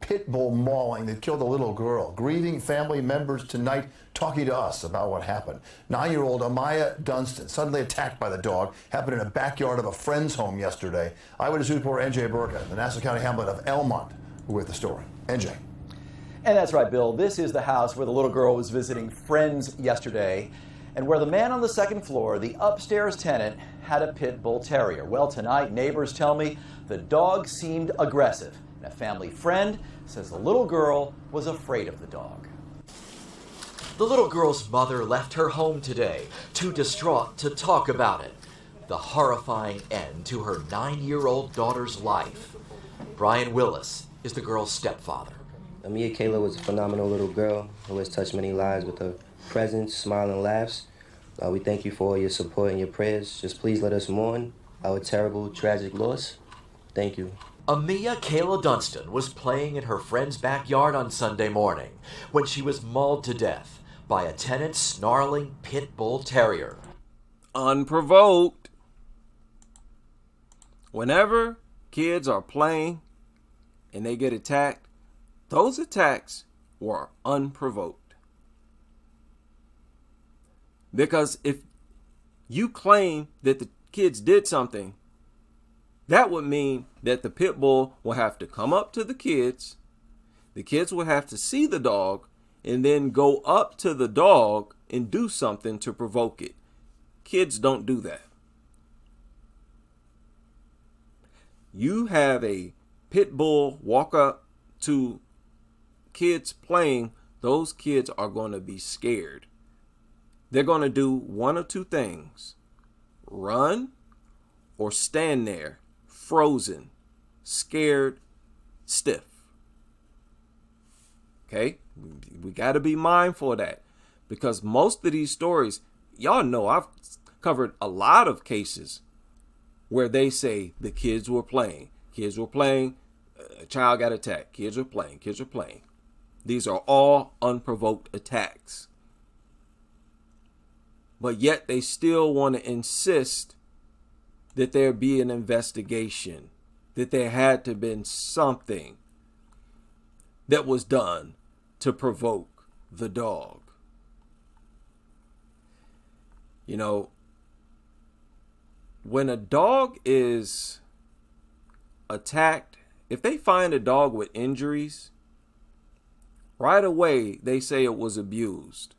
Pit bull mauling that killed a little girl. Grieving family members tonight talking to us about what happened. 9-year-old Amaya Dunstan suddenly attacked by the dog. Happened in a backyard of a friend's home yesterday. Eyewitness reporter NJ Burka, the Nassau County hamlet of Elmont, with the story. NJ. And that's right, Bill. This is the house where the little girl was visiting friends yesterday and where the man on the second floor, the upstairs tenant, had a pit bull terrier. Well, tonight, neighbors tell me the dog seemed aggressive. And a family friend says the little girl was afraid of the dog. The little girl's mother left her home today, too distraught to talk about it. The horrifying end to her 9-year-old daughter's life. Brian Willis is the girl's stepfather. Amia Kayla was a phenomenal little girl who has touched many lives with her presence, smile, and laughs. We thank you for all your support and your prayers. Just please let us mourn our terrible, tragic loss. Thank you. Amia Kayla Dunston was playing in her friend's backyard on Sunday morning when she was mauled to death by a tenant's snarling pit bull terrier. Unprovoked. Whenever kids are playing and they get attacked, those attacks were unprovoked. Because if you claim that the kids did something, that would mean that the pit bull will have to come up to the kids will have to see the dog, and then go up to the dog and do something to provoke it. Kids don't do that. You have a pit bull walk up to kids playing, those kids are going to be scared. They're going to do one of two things: run or stand there, frozen, scared, stiff. Okay? We got to be mindful of that, because most of these stories, y'all know I've covered a lot of cases where they say the kids were playing. Kids were playing, a child got attacked. Kids were playing. These are all unprovoked attacks. But yet they still want to insist that there be an investigation, that there had to have been something that was done to provoke the dog. You know, when a dog is attacked, if they find a dog with injuries, right away they say it was abused.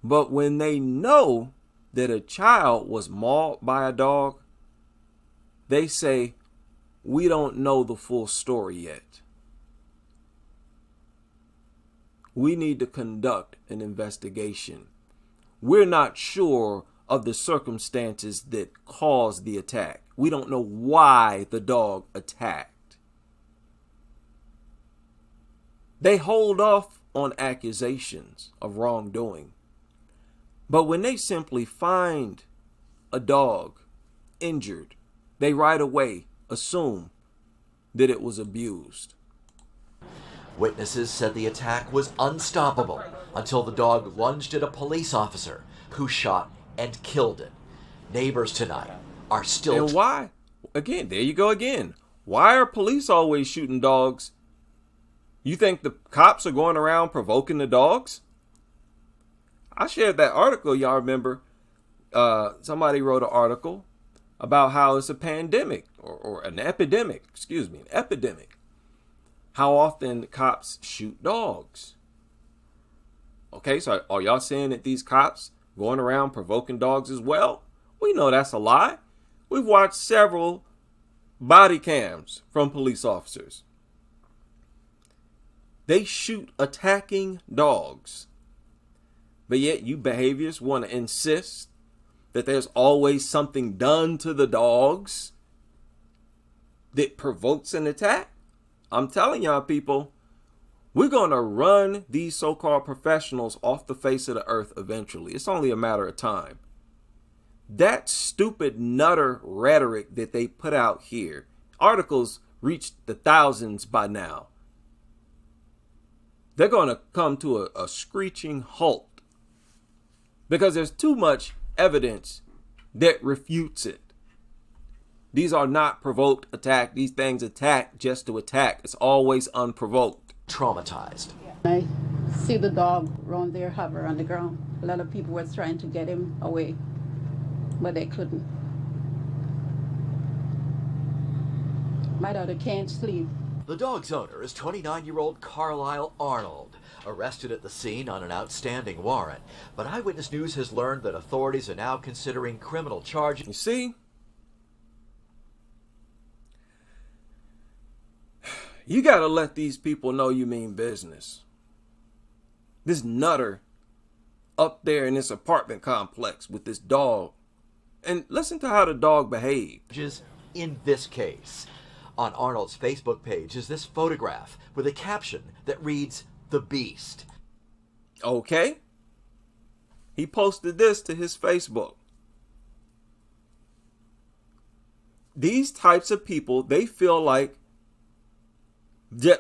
But when they know that a child was mauled by a dog, they say, we don't know the full story yet. We need to conduct an investigation. We're not sure of the circumstances that caused the attack. We don't know why the dog attacked. They hold off on accusations of wrongdoing. But when they simply find a dog injured, they right away assume that it was abused. Witnesses said the attack was unstoppable until the dog lunged at a police officer who shot and killed it. Neighbors tonight are still... And why? Again, there you go again. Why are police always shooting dogs? You think the cops are going around provoking the dogs? I shared that article, y'all remember. Somebody wrote an article about how it's a pandemic or an epidemic, an epidemic. How often cops shoot dogs. Okay, so are y'all saying that these cops going around provoking dogs as well? We know that's a lie. We've watched several body cams from police officers. They shoot attacking dogs. But yet you behaviors want to insist that there's always something done to the dogs that provokes an attack. I'm telling y'all people, we're going to run these so-called professionals off the face of the earth eventually. It's only a matter of time. That stupid nutter rhetoric that they put out here, articles reached the thousands by now. They're going to come to a screeching halt because there's too much evidence that refutes it. These are not provoked attacks. These things attack just to attack. It's always unprovoked. Traumatized. I see the dog around there hover on the ground. A lot of people were trying to get him away, but they couldn't. My daughter can't sleep. The dog's owner is 29-year-old Carlisle Arnold, arrested at the scene on an outstanding warrant. But Eyewitness News has learned that authorities are now considering criminal charges. You see? You gotta let these people know you mean business. This nutter up there in this apartment complex with this dog. And listen to how the dog behaved. In this case, on Arnold's Facebook page is this photograph with a caption that reads, "The Beast." Okay. He posted this to his Facebook. These types of people, they feel like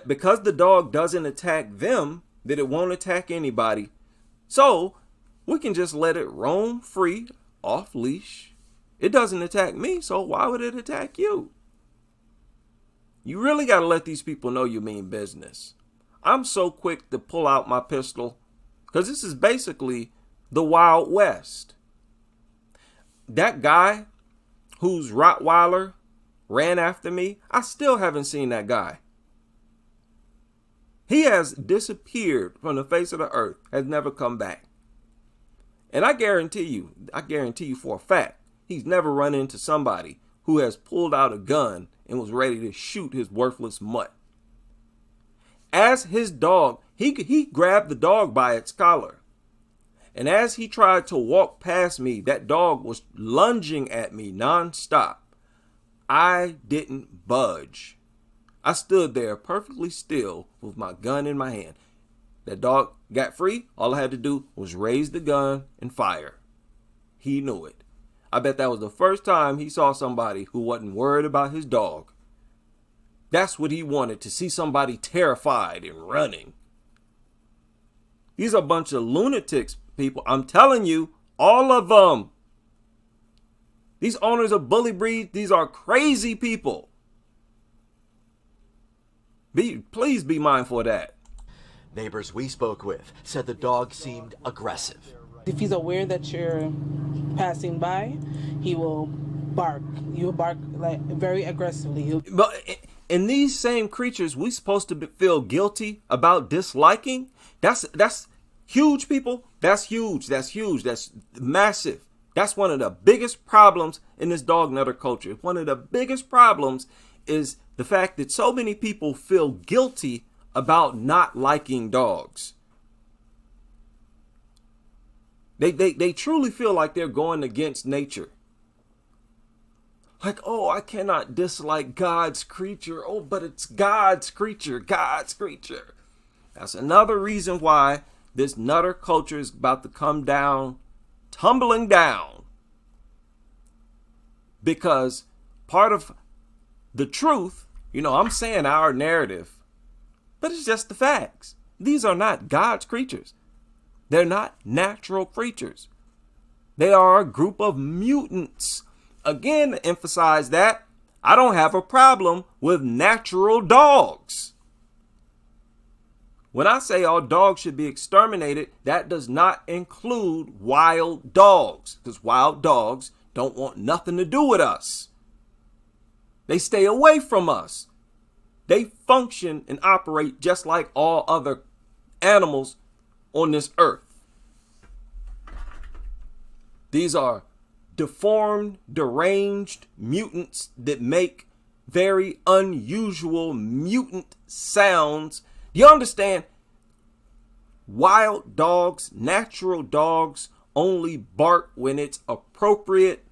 because the dog doesn't attack them, that it won't attack anybody. So we can just let it roam free, off leash. It doesn't attack me, so why would it attack you? You really got to let these people know you mean business. I'm so quick to pull out my pistol because this is basically the Wild West. That guy whose Rottweiler ran after me, I still haven't seen that guy. He has disappeared from the face of the earth, has never come back. And I guarantee you for a fact, he's never run into somebody who has pulled out a gun and was ready to shoot his worthless mutt. As his dog, he grabbed the dog by its collar. And as he tried to walk past me, that dog was lunging at me nonstop. I didn't budge. I stood there perfectly still with my gun in my hand. That dog got free. All I had to do was raise the gun and fire. He knew it. I bet that was the first time he saw somebody who wasn't worried about his dog. That's what he wanted, to see somebody terrified and running. These are a bunch of lunatics, people. I'm telling you, all of them. These owners of bully breeds, these are crazy people. Please be mindful of that. Neighbors we spoke with said the dog seemed aggressive. If he's aware that you're passing by, he will bark. He'll bark like very aggressively. But in these same creatures, we supposed to feel guilty about disliking. That's huge, people. That's huge. That's huge. That's massive. That's one of the biggest problems in this dog nutter culture. One of the biggest problems is the fact that so many people feel guilty about not liking dogs. They truly feel like they're going against nature. Like, oh, I cannot dislike God's creature. Oh, but it's God's creature, God's creature. That's another reason why this nutter culture is about to come down, tumbling down. Because part of the truth, I'm saying our narrative, but it's just the facts. These are not God's creatures. They're not natural creatures. They are a group of mutants. Again, to emphasize that, I don't have a problem with natural dogs. When I say all dogs should be exterminated, that does not include wild dogs, because wild dogs don't want nothing to do with us. They stay away from us. They function and operate just like all other animals on this earth. These are deformed, deranged mutants that make very unusual mutant sounds. Do you understand? Wild dogs, natural dogs, only bark when it's appropriate.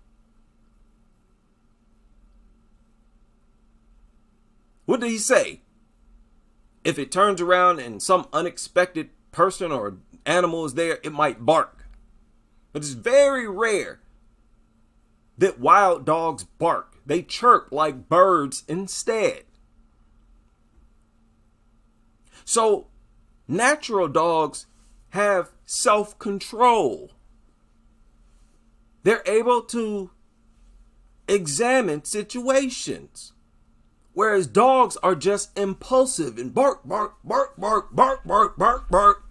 What did he say? If it turns around and some unexpected person or animal is there, it might bark. But it's very rare that wild dogs bark. They chirp like birds instead. So natural dogs have self-control. They're able to examine situations. Whereas dogs are just impulsive and bark, bark, bark, bark, bark, bark, bark, bark.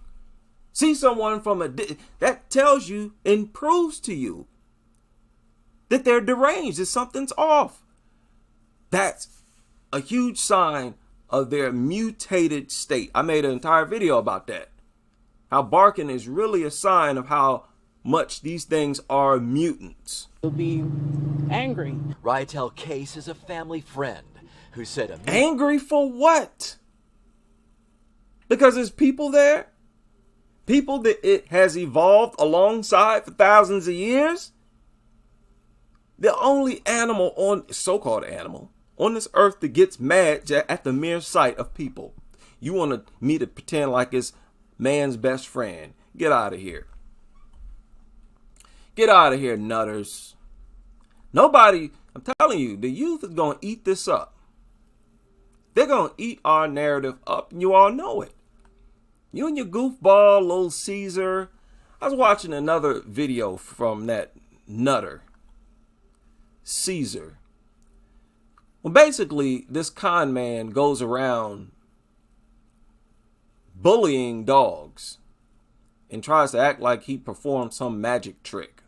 See someone from that tells you and proves to you that they're deranged, that something's off. That's a huge sign of their mutated state. I made an entire video about that. How barking is really a sign of how much these things are mutants. You'll be angry. Rydell Case is a family friend who said angry for what? Because there's people there? People that it has evolved alongside for thousands of years? The only animal on, so-called animal, on this earth that gets mad at the mere sight of people. You want me to pretend like it's man's best friend. Get out of here. Get out of here, nutters. Nobody, I'm telling you, the youth is going to eat this up. They're going to eat our narrative up, and you all know it. You and your goofball, little Caesar. I was watching another video from that nutter, Caesar. Well, basically, this con man goes around bullying dogs and tries to act like he performed some magic trick.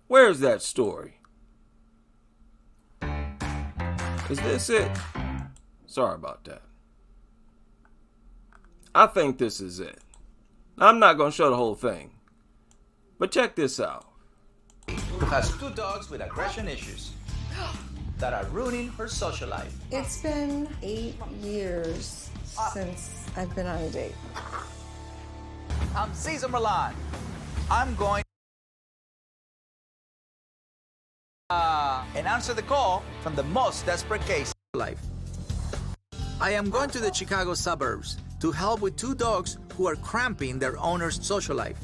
Where's that story? Is this it? Sorry about that. I think this is it. I'm not going to show the whole thing, but check this out. Who has 2 dogs with aggression issues that are ruining her social life. It's been 8 years since I've been on a date. I'm Cesar Milan. I'm going and answer the call from the most desperate case in life. I am going to the Chicago suburbs to help with 2 dogs who are cramping their owner's social life.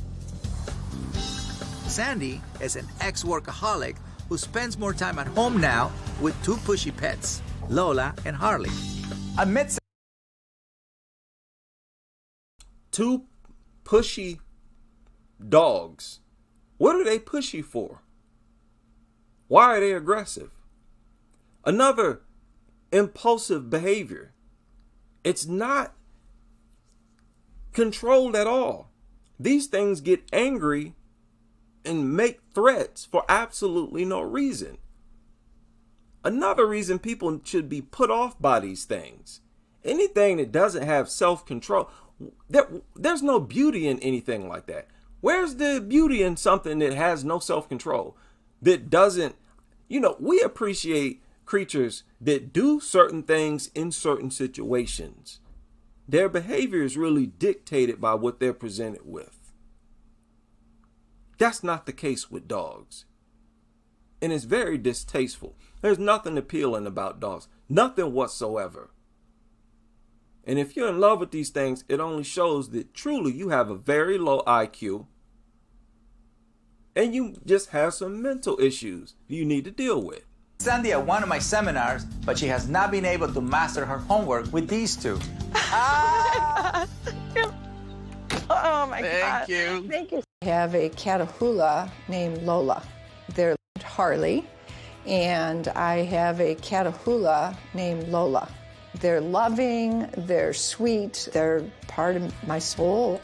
Sandy is an ex-workaholic who spends more time at home now with 2 pushy pets, Lola and Harley. I met 2 pushy dogs. What are they pushy for? Why are they aggressive? Another impulsive behavior. It's not controlled at all. These things get angry and make threats for absolutely no reason. Another reason people should be put off by these things. Anything that doesn't have self-control, there's no beauty in anything like that. Where's the beauty in something that has no self-control? That doesn't, we appreciate creatures that do certain things in certain situations. Their behavior is really dictated by what they're presented with. That's not the case with dogs. And it's very distasteful. There's nothing appealing about dogs. Nothing whatsoever. And if you're in love with these things, it only shows that truly you have a very low IQ. And you just have some mental issues you need to deal with. Sandy at one of my seminars, but she has not been able to master her homework with these 2. Oh my God. Thank you. Thank you. I have a Catahoula named Lola. They're Harley. And I have a Catahoula named Lola. They're loving, they're sweet, they're part of my soul.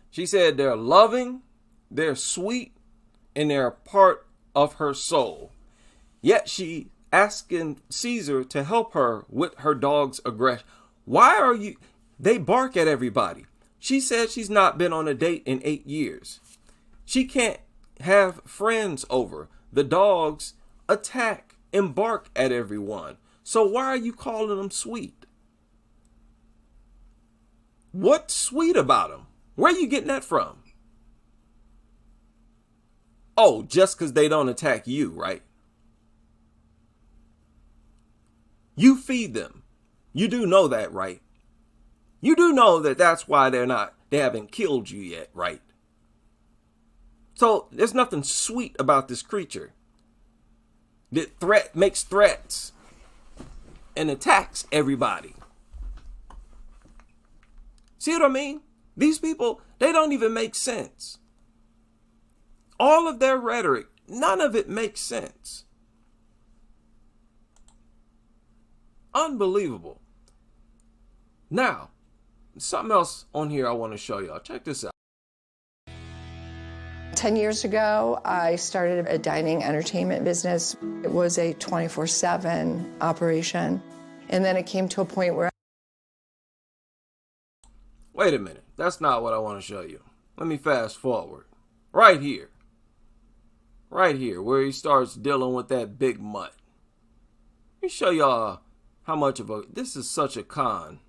She said they're loving, they're sweet, and they're a part of her soul. Yet she asking Caesar to help her with her dog's aggression. Why are you? They bark at everybody. She said she's not been on a date in 8 years. She can't have friends over. The dogs attack and bark at everyone. So why are you calling them sweet? What's sweet about them? Where are you getting that from? Oh, just because they don't attack you, right? You feed them. You do know that, right? You do know that that's why they haven't killed you yet, right? So there's nothing sweet about this creature that makes threats and attacks everybody. See what I mean? These people, they don't even make sense. All of their rhetoric, none of it makes sense. Unbelievable. Now, something else on here I want to show y'all. Check this out. 10 years ago, I started a dining entertainment business. It was a 24/7 operation. And then it came to a point where... Wait a minute. That's not what I want to show you. Let me fast forward. Right here. Right here, where he starts dealing with that big mutt. Let me show y'all how much of a... This is such a con.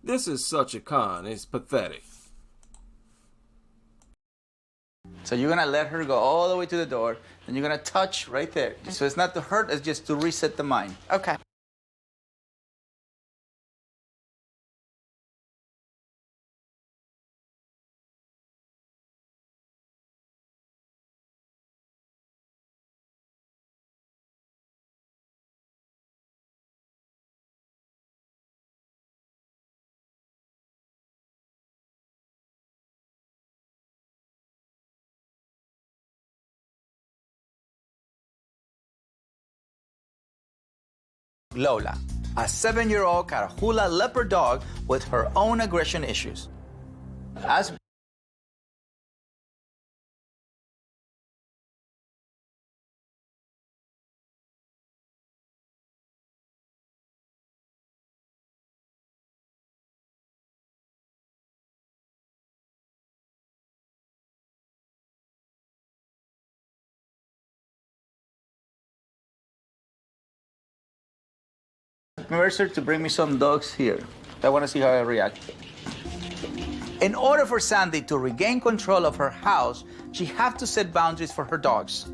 This is such a con. It's pathetic. So you're gonna let her go all the way to the door, and you're gonna touch right there. So it's not to hurt, it's just to reset the mind. Okay. Lola, a 7-year-old Catahoula leopard dog with her own aggression issues. As Mercer to bring me some dogs here. I want to see how I react. In order for Sandy to regain control of her house, she has to set boundaries for her dogs.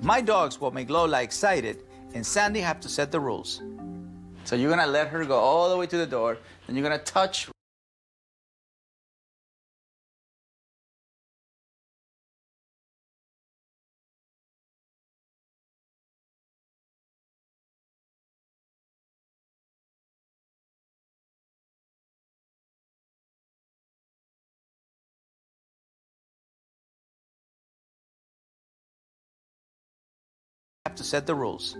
My dogs will make Lola excited, and Sandy have to set the rules. So you're gonna let her go all the way to the door, and you're gonna touch. To set the rules.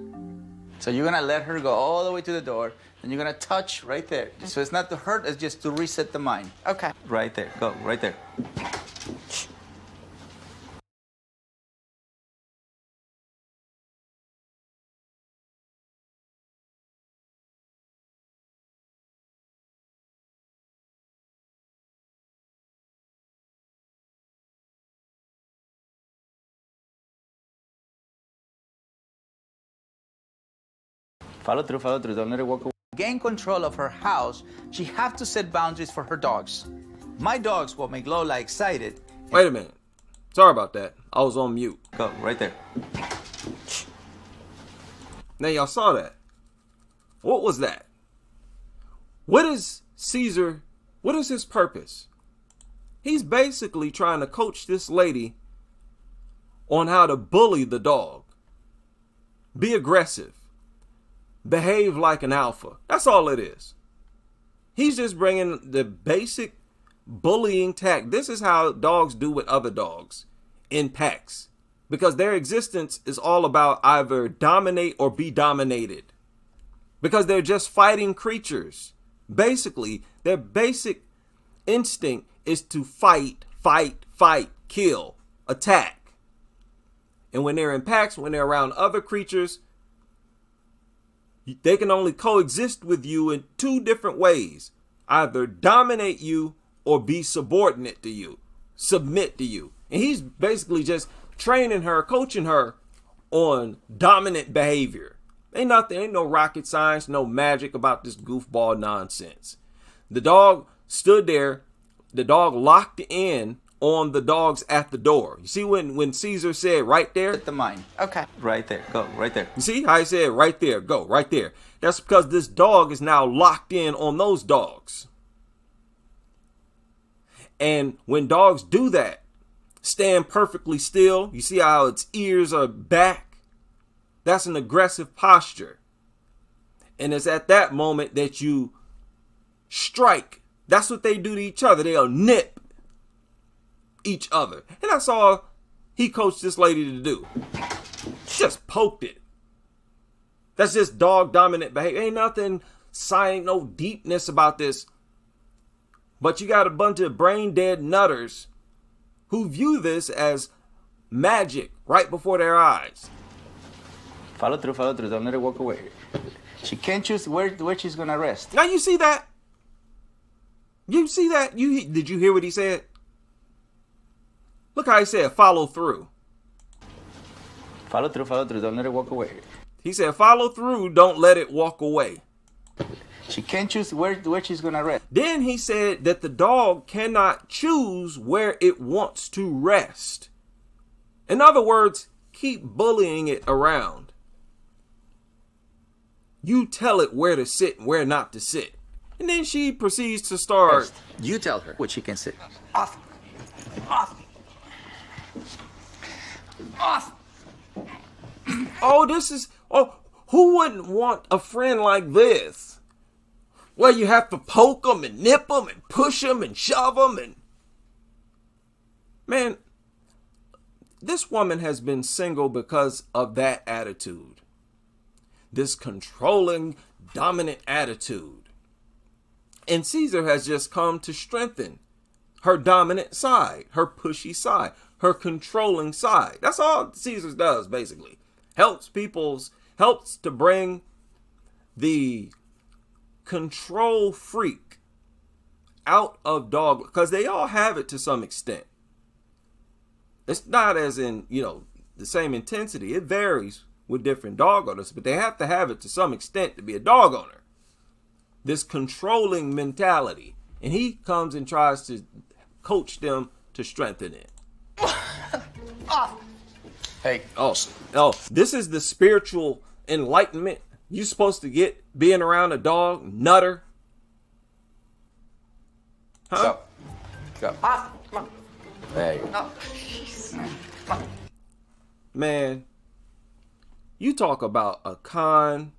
So you're gonna let her go all the way to the door, and you're gonna touch right there. So it's not to hurt, it's just to reset the mind. Okay. Right there, go, right there. Follow through, don't let her walk away. Gain control of her house, she has to set boundaries for her dogs. My dogs will make Lola excited. Wait a minute. Sorry about that. I was on mute. Go, right there. Now y'all saw that. What was that? What is Caesar? What is his purpose? He's basically trying to coach this lady on how to bully the dog. Be aggressive. Behave like an alpha. That's all it is. He's just bringing the basic bullying tact. This is how dogs do with other dogs in packs, because their existence is all about either dominate or be dominated, because they're just fighting creatures. Basically, their basic instinct is to fight, kill, attack. And when they're in packs, when they're around other creatures, they can only coexist with you in two different ways. Either dominate you or be subordinate to you, submit to you. And he's basically just training her, coaching her on dominant behavior. Ain't no rocket science, no magic about this goofball nonsense. The dog stood there. The dog locked in on the dogs at the door. You see when Caesar said right there? Set the mind. Okay. Right there, go, right there. You see how he said right there, go, right there. That's because this dog is now locked in on those dogs. And when dogs do that, stand perfectly still, you see how its ears are back? That's an aggressive posture. And it's at that moment that you strike. That's what they do to each other. They'll nip each other. And that's all he coached this lady to do. Just poked it. That's just dog dominant behavior. Ain't nothing science, no deepness about this. But you got a bunch of brain dead nutters who view this as magic right before their eyes. Follow through, don't let her walk away. She can't choose where she's gonna rest. Now you see that? You see that? Did you hear what he said? Look how he said follow through. Follow through, don't let her walk away. He said follow through, don't let it walk away. She can't choose where she's gonna rest. Then he said that the dog cannot choose where it wants to rest. In other words, keep bullying it around. You tell it where to sit and where not to sit. And then she proceeds to start. You tell her where she can sit. Off. Off. Off. Who wouldn't want a friend like this? Well, you have to poke them and nip them and push them and shove them and... Man, this woman has been single because of that attitude. This controlling, dominant attitude. And Caesar has just come to strengthen her dominant side, her pushy side, her controlling side. That's all Caesar does, basically. Helps to bring the control freak out of dog, because they all have it to some extent. It's not as in, the same intensity. It varies with different dog owners, but they have to have it to some extent to be a dog owner. This controlling mentality. And he comes and tries to coach them to strengthen it. Off. Hey. Oh, this is the spiritual enlightenment you're supposed to get being around a dog, Nutter. Huh? Go. Off. There you go. No. Man, you talk about a con,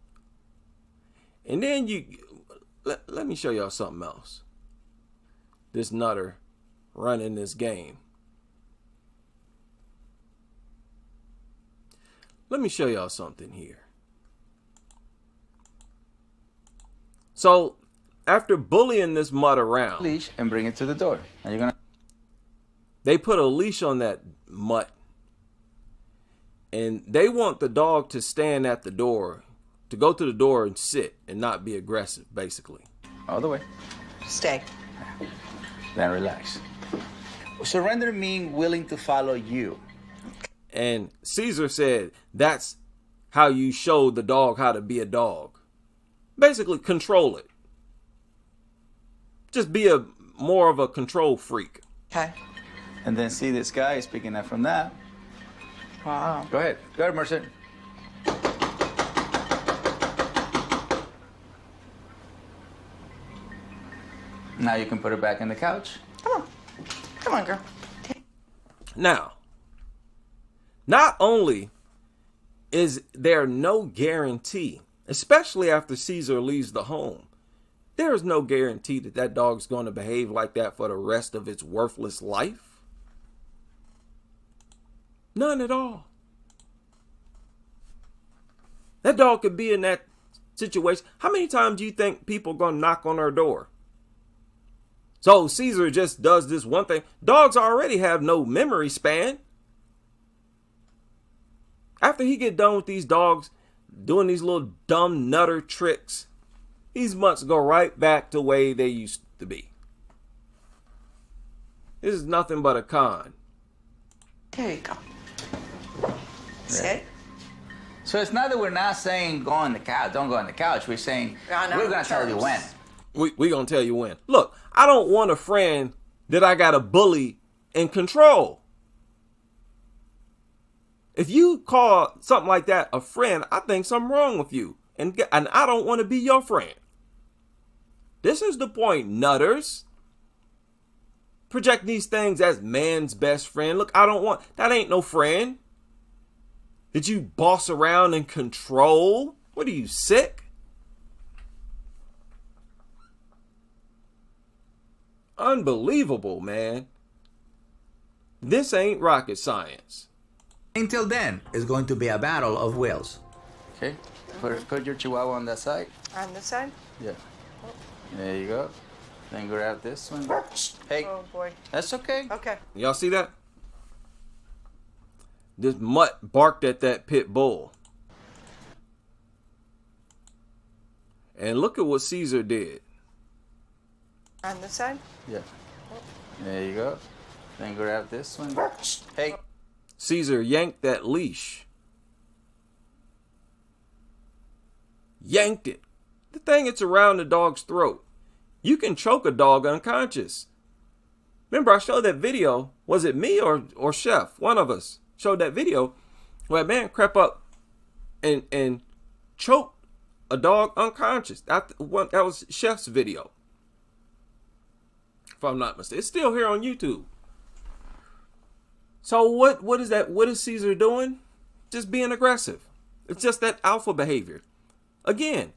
and then let me show y'all something else. This Nutter running this game. Let me show y'all something here. So, after bullying this mutt around, Leash and bring it to the door. Are you gonna? They put a leash on that mutt, and they want the dog to stand at the door, to go to the door and sit and not be aggressive, basically. All the way. Stay. Then relax. Surrender means willing to follow you. And Caesar said that's how you show the dog how to be a dog. Basically, control it. Just be more of a control freak. Okay. And then see this guy is picking up from that. Wow. Go ahead, Mercer. Now you can put her back in the couch. Come on, girl. Now, not only is there no guarantee, especially after Caesar leaves the home, there is no guarantee that that dog's going to behave like that for the rest of its worthless life. None at all. That dog could be in that situation. How many times do you think people are going to knock on her door? So Caesar just does this one thing. Dogs already have no memory span. After he get done with these dogs doing these little dumb Nutter tricks, these mutts go right back to the way they used to be. This is nothing but a con. There you go. Sit. So it's not that we're not saying go on the couch, don't go on the couch. We're saying we're going to tell you when. We're going to tell you when. Look, I don't want a friend that I got to bully and control. If you call something like that a friend, I think something wrong with you. And I don't want to be your friend. This is the point, Nutters. Project these things as man's best friend. Look, that ain't no friend. Did you boss around and control? What are you, sick? Unbelievable, man. This ain't rocket science. Until then, it's going to be a battle of wills. Okay. Put your chihuahua on that side. On this side? Yeah. There you go. Then grab this one. Hey. Oh, boy. That's okay. Okay. Y'all see that? This mutt barked at that pit bull. And look at what Caesar did. On this side? Yeah. There you go. Then grab this one. Hey. Caesar yanked that leash. Yanked it. The thing, it's around the dog's throat. You can choke a dog unconscious. Remember, I showed that video. Was it me or Chef? One of us showed that video where a man crept up and choked a dog unconscious. That was Chef's video, if I'm not mistaken. It's still here on YouTube. So what is that? What is Caesar doing? Just being aggressive. It's just that alpha behavior. Again,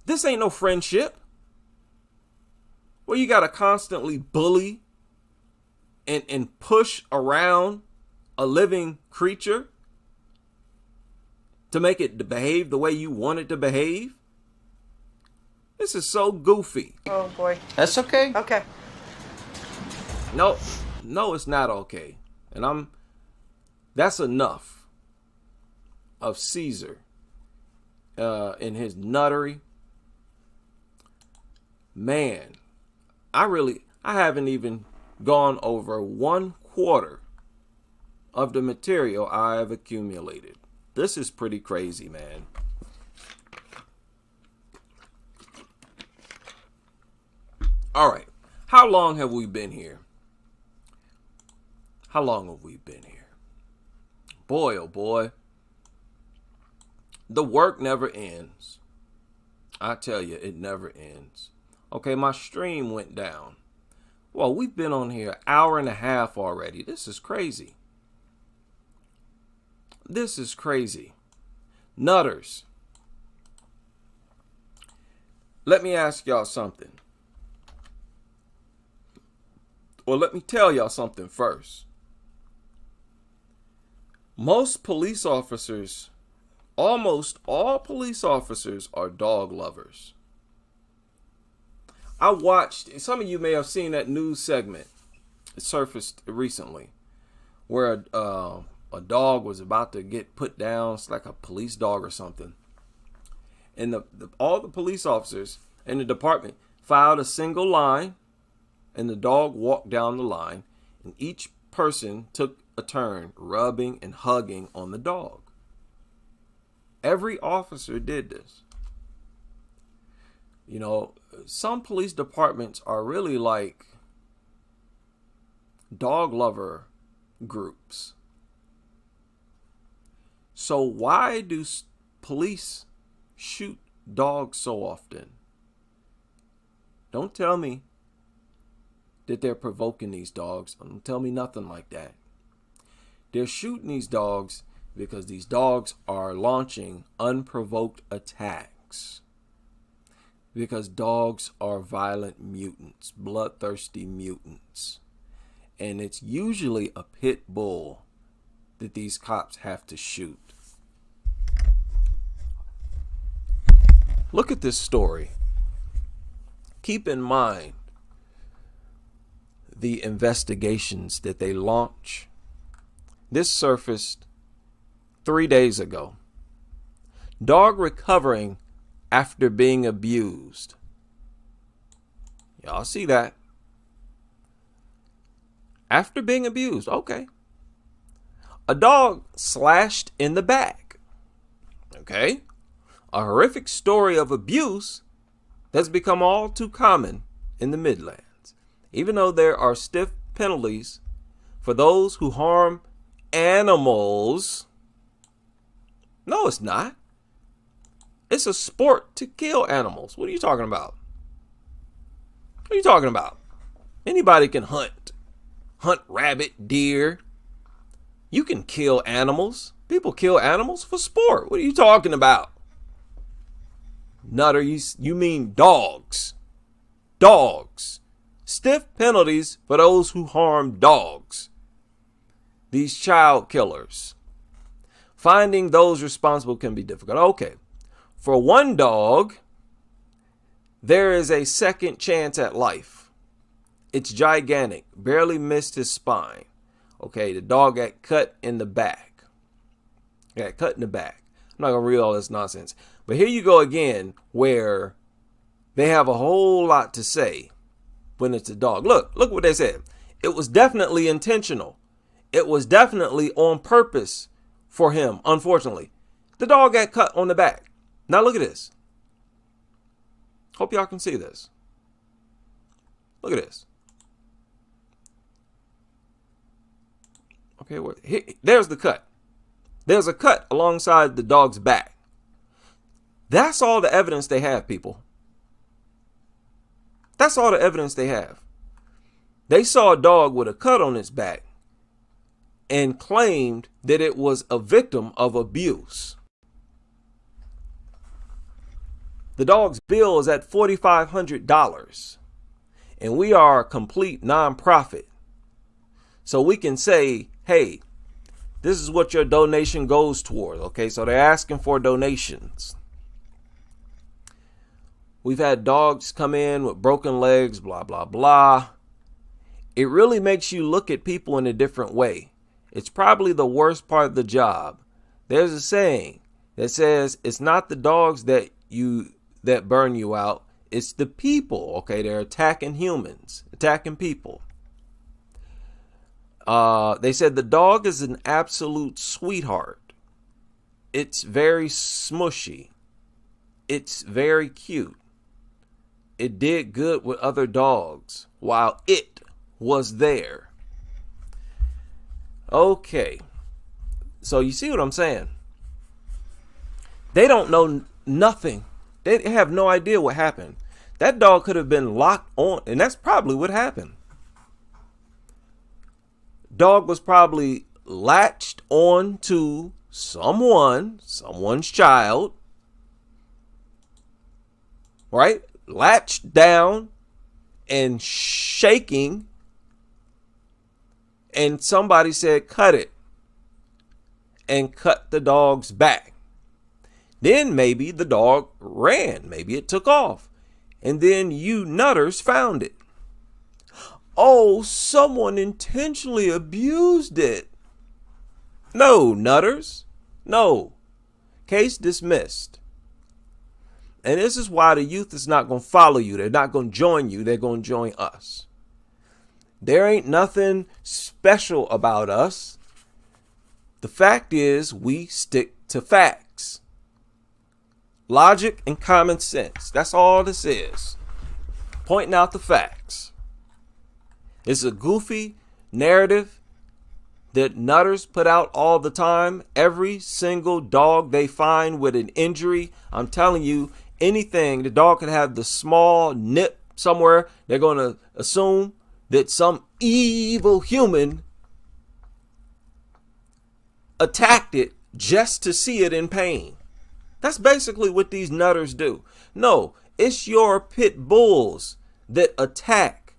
this ain't no friendship where you gotta constantly bully and push around a living creature to make it behave the way you want it to behave. This is so goofy. Oh boy. That's okay. Okay. No, it's not okay. And that's enough of Caesar in his nuttery. Man, I haven't even gone over 1/4 of the material I have accumulated. This is pretty crazy, man. All right. How long have we been here? How long have we been here? Boy, oh boy. The work never ends. I tell you, it never ends. Okay, my stream went down. Well, we've been on here an hour and a half already. This is crazy. This is crazy. Nutters. Let me ask y'all something. Or let me tell y'all something first. Most police officers, almost all police officers, are dog lovers. I watched, some of you may have seen that news segment. It surfaced recently where a dog was about to get put down. It's like a police dog or something. And all the police officers in the department filed a single line, and the dog walked down the line, and each person took a turn rubbing and hugging on the dog. Every officer did this. You know, some police departments are really like dog lover groups. So why do police shoot dogs so often? Don't tell me that they're provoking these dogs. Don't tell me nothing like that. They're shooting these dogs because these dogs are launching unprovoked attacks. Because dogs are violent mutants, bloodthirsty mutants. And it's usually a pit bull that these cops have to shoot. Look at this story. Keep in mind the investigations that they launch. This surfaced 3 days ago. Dog recovering after being abused. Y'all see that? After being abused, okay. A dog slashed in the back. Okay. A horrific story of abuse that's become all too common in the Midlands. Even though there are stiff penalties for those who harm animals. No, it's not. It's a sport to kill animals. What are you talking about? What are you talking about? Anybody can hunt rabbit, deer. You can kill animals. People kill animals for sport. What are you talking about? Nutter, you mean dogs. Dogs. Stiff penalties for those who harm dogs. These child killers. Finding those responsible can be difficult. Okay. For one dog, there is a second chance at life. It's gigantic. Barely missed his spine. Okay, the dog got cut in the back. Got cut in the back. I'm not going to read all this nonsense. But here you go again, where they have a whole lot to say when it's a dog. Look what they said. It was definitely intentional. It was definitely on purpose for him, unfortunately. The dog got cut on the back. Now look at this. Hope y'all can see this. Look at this. Okay, there's the cut. There's a cut alongside the dog's back. That's all the evidence they have, people. That's all the evidence they have. They saw a dog with a cut on its back and claimed that it was a victim of abuse. The dog's bill is at $4,500, and we are a complete nonprofit. So we can say, hey, this is what your donation goes toward. Okay, so they're asking for donations. We've had dogs come in with broken legs, blah, blah, blah. It really makes you look at people in a different way. It's probably the worst part of the job. There's a saying that says it's not the dogs that burn you out. It's the people. Okay, they're attacking humans, attacking people. They said the dog is an absolute sweetheart. It's very smushy. It's very cute. It did good with other dogs while it was there. Okay. So you see what I'm saying? They don't know nothing. They have no idea what happened. That dog could have been locked on, and that's probably what happened. Dog was probably latched on to someone's child, right? Latched down and shaking, and somebody said, cut it, and cut the dog's back. Then maybe the dog ran. Maybe it took off. And then you nutters found it. Oh, someone intentionally abused it. No, nutters. No. Case dismissed. And this is why the youth is not going to follow you. They're not going to join you. They're going to join us. There ain't nothing special about us. The fact is, we stick to facts. Logic and common sense. That's all this is. Pointing out the facts. It's a goofy narrative that nutters put out all the time. Every single dog they find with an injury, I'm telling you, anything, the dog could have the small nip somewhere. They're going to assume that some evil human attacked it just to see it in pain. That's basically what these nutters do. No, it's your pit bulls that attack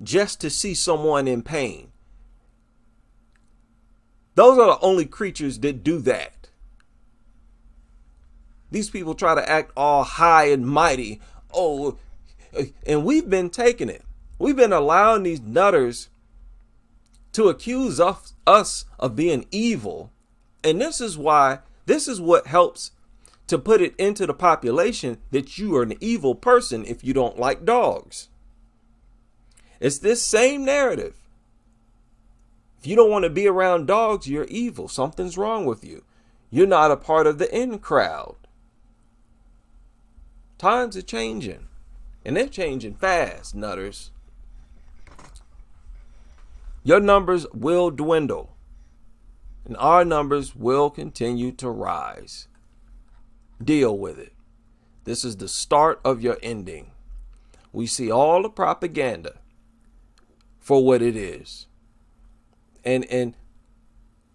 just to see someone in pain. Those are the only creatures that do that. These people try to act all high and mighty. Oh, and we've been taking it. We've been allowing these nutters to accuse us of being evil. And this is what helps to put it into the population that you are an evil person if you don't like dogs. It's this same narrative. If you don't want to be around dogs, you're evil. Something's wrong with you. You're not a part of the in crowd. Times are changing. And they're changing fast, nutters. Your numbers will dwindle. And our numbers will continue to rise. Deal with it. This is the start of your ending. We see all the propaganda for what it is. And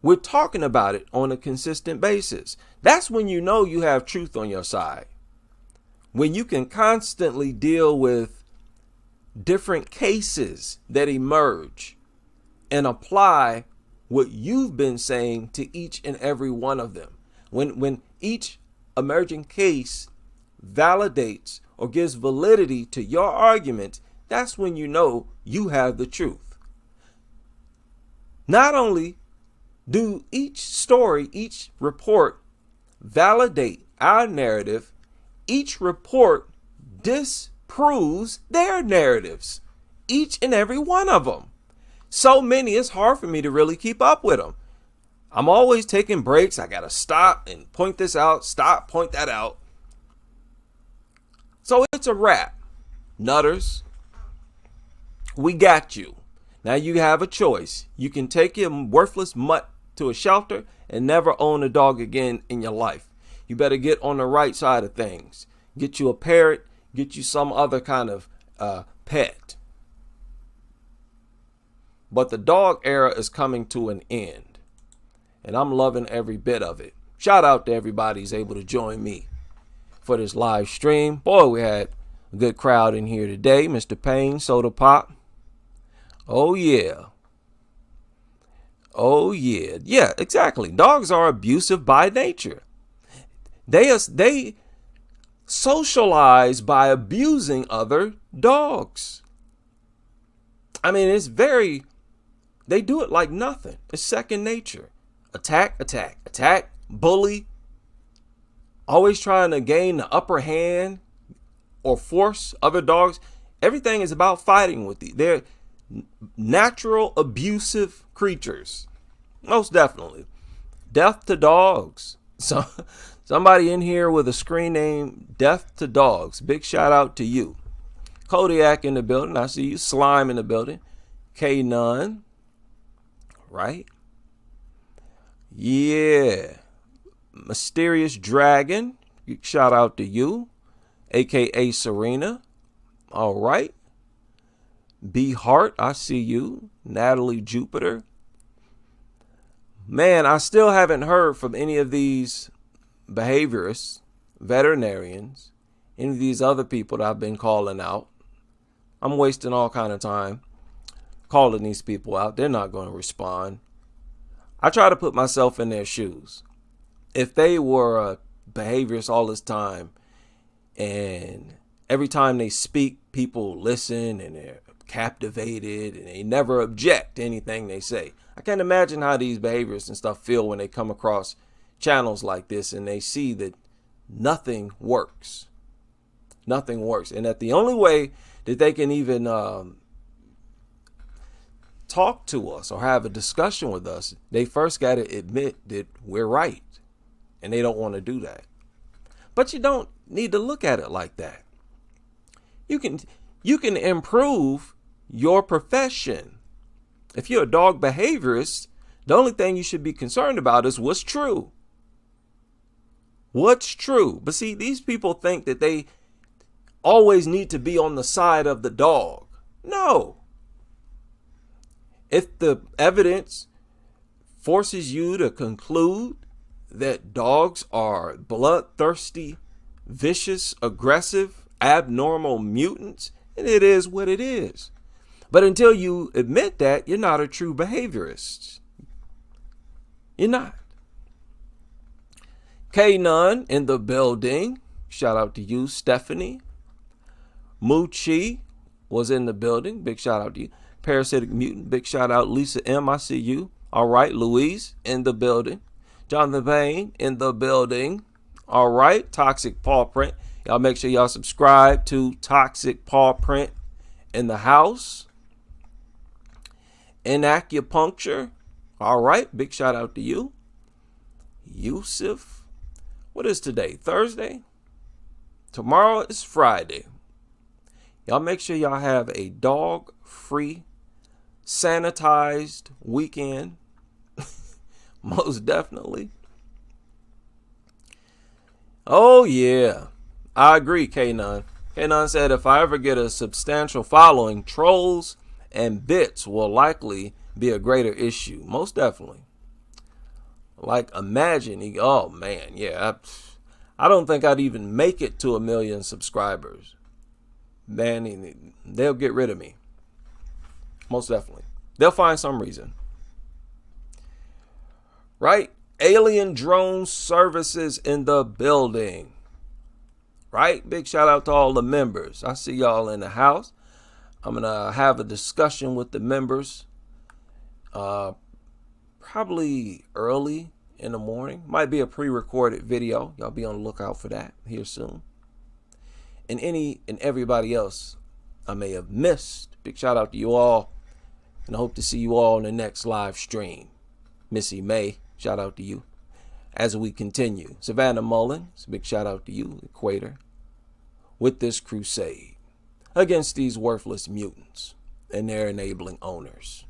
we're talking about it on a consistent basis. That's when you know you have truth on your side. When you can constantly deal with different cases that emerge and apply what you've been saying to each and every one of them. When each emerging case validates or gives validity to your argument, that's when you know you have the truth. Not only do each story, each report validate our narrative, each report disproves their narratives. Each and every one of them. So many, it's hard for me to really keep up with them. I'm always taking breaks. I got to stop and point this out, stop, point that out. So it's a wrap. Nutters, we got you. Now you have a choice. You can take your worthless mutt to a shelter and never own a dog again in your life. You better get on the right side of things. Get you a parrot, get you some other kind of pet. But the dog era is coming to an end. And I'm loving every bit of it. Shout out to everybody who's able to join me for this live stream. Boy, we had a good crowd in here today. Mr. Payne, Soda Pop. Oh, yeah. Oh, yeah. Yeah, exactly. Dogs are abusive by nature. They socialize by abusing other dogs. I mean, they do it like nothing. It's second nature. Attack, attack, attack, bully. Always trying to gain the upper hand or force other dogs. Everything is about fighting with you. They're natural abusive creatures. Most definitely. Death to dogs. So somebody in here with a screen name, Death to Dogs. Big shout out to you. Kodiak in the building. I see you. Slime in the building. K-Nun. Right? Yeah. Mysterious Dragon. Shout out to you. AKA Serena. All right. B Hart. I see you. Natalie Jupiter. Man, I still haven't heard from any of these behaviorists, veterinarians, any of these other people that I've been calling out. I'm wasting all kind of time calling these people out. They're not going to respond. I try to put myself in their shoes. If they were a behaviorist all this time and every time they speak, people listen and they're captivated and they never object to anything they say. I can't imagine how these behaviorists and stuff feel when they come across channels like this and they see that nothing works. Nothing works. And that the only way that they can even talk to us or have a discussion with us, they first got to admit that we're right. And they don't want to do that. But you don't need to look at it like that. You can improve your profession. If you're a dog behaviorist, the only thing you should be concerned about is what's true. What's true? But see, these people think that they always need to be on the side of the dog. No. If the evidence forces you to conclude that dogs are bloodthirsty, vicious, aggressive, abnormal mutants, and it is what it is. But until you admit that, you're not a true behaviorist. You're not. K-Nun in the building. Shout out to you, Stephanie. Moochie was in the building. Big shout out to you. Parasitic Mutant. Big shout out. Lisa M. I see you. All right. Louise in the building. Jonathan Payne in the building. All right. Toxic Paw Print. Y'all make sure y'all subscribe to Toxic Paw Print in the house. In Acupuncture. All right. Big shout out to you. Yusuf. What is today? Thursday? Tomorrow is Friday. Y'all make sure y'all have a dog-free, sanitized weekend. Most definitely. Oh, yeah. I agree, K-Nun. K-Nun said, if I ever get a substantial following, trolls and bits will likely be a greater issue. Most definitely. Like, imagine, oh, man, yeah. I don't think I'd even make it to 1 million subscribers. Man, they'll get rid of me. Most definitely. They'll find some reason. Right? Alien Drone Services in the building. Right? Big shout out to all the members. I see y'all in the house. I'm going to have a discussion with the members probably early in the morning. Might be a pre-recorded video. Y'all be on the lookout for that here soon. And any and everybody else I may have missed, big shout out to you all. And I hope to see you all in the next live stream. Missy May, shout out to you. As we continue, Savannah Mullins, big shout out to you, Equator, with this crusade against these worthless mutants and their enabling owners.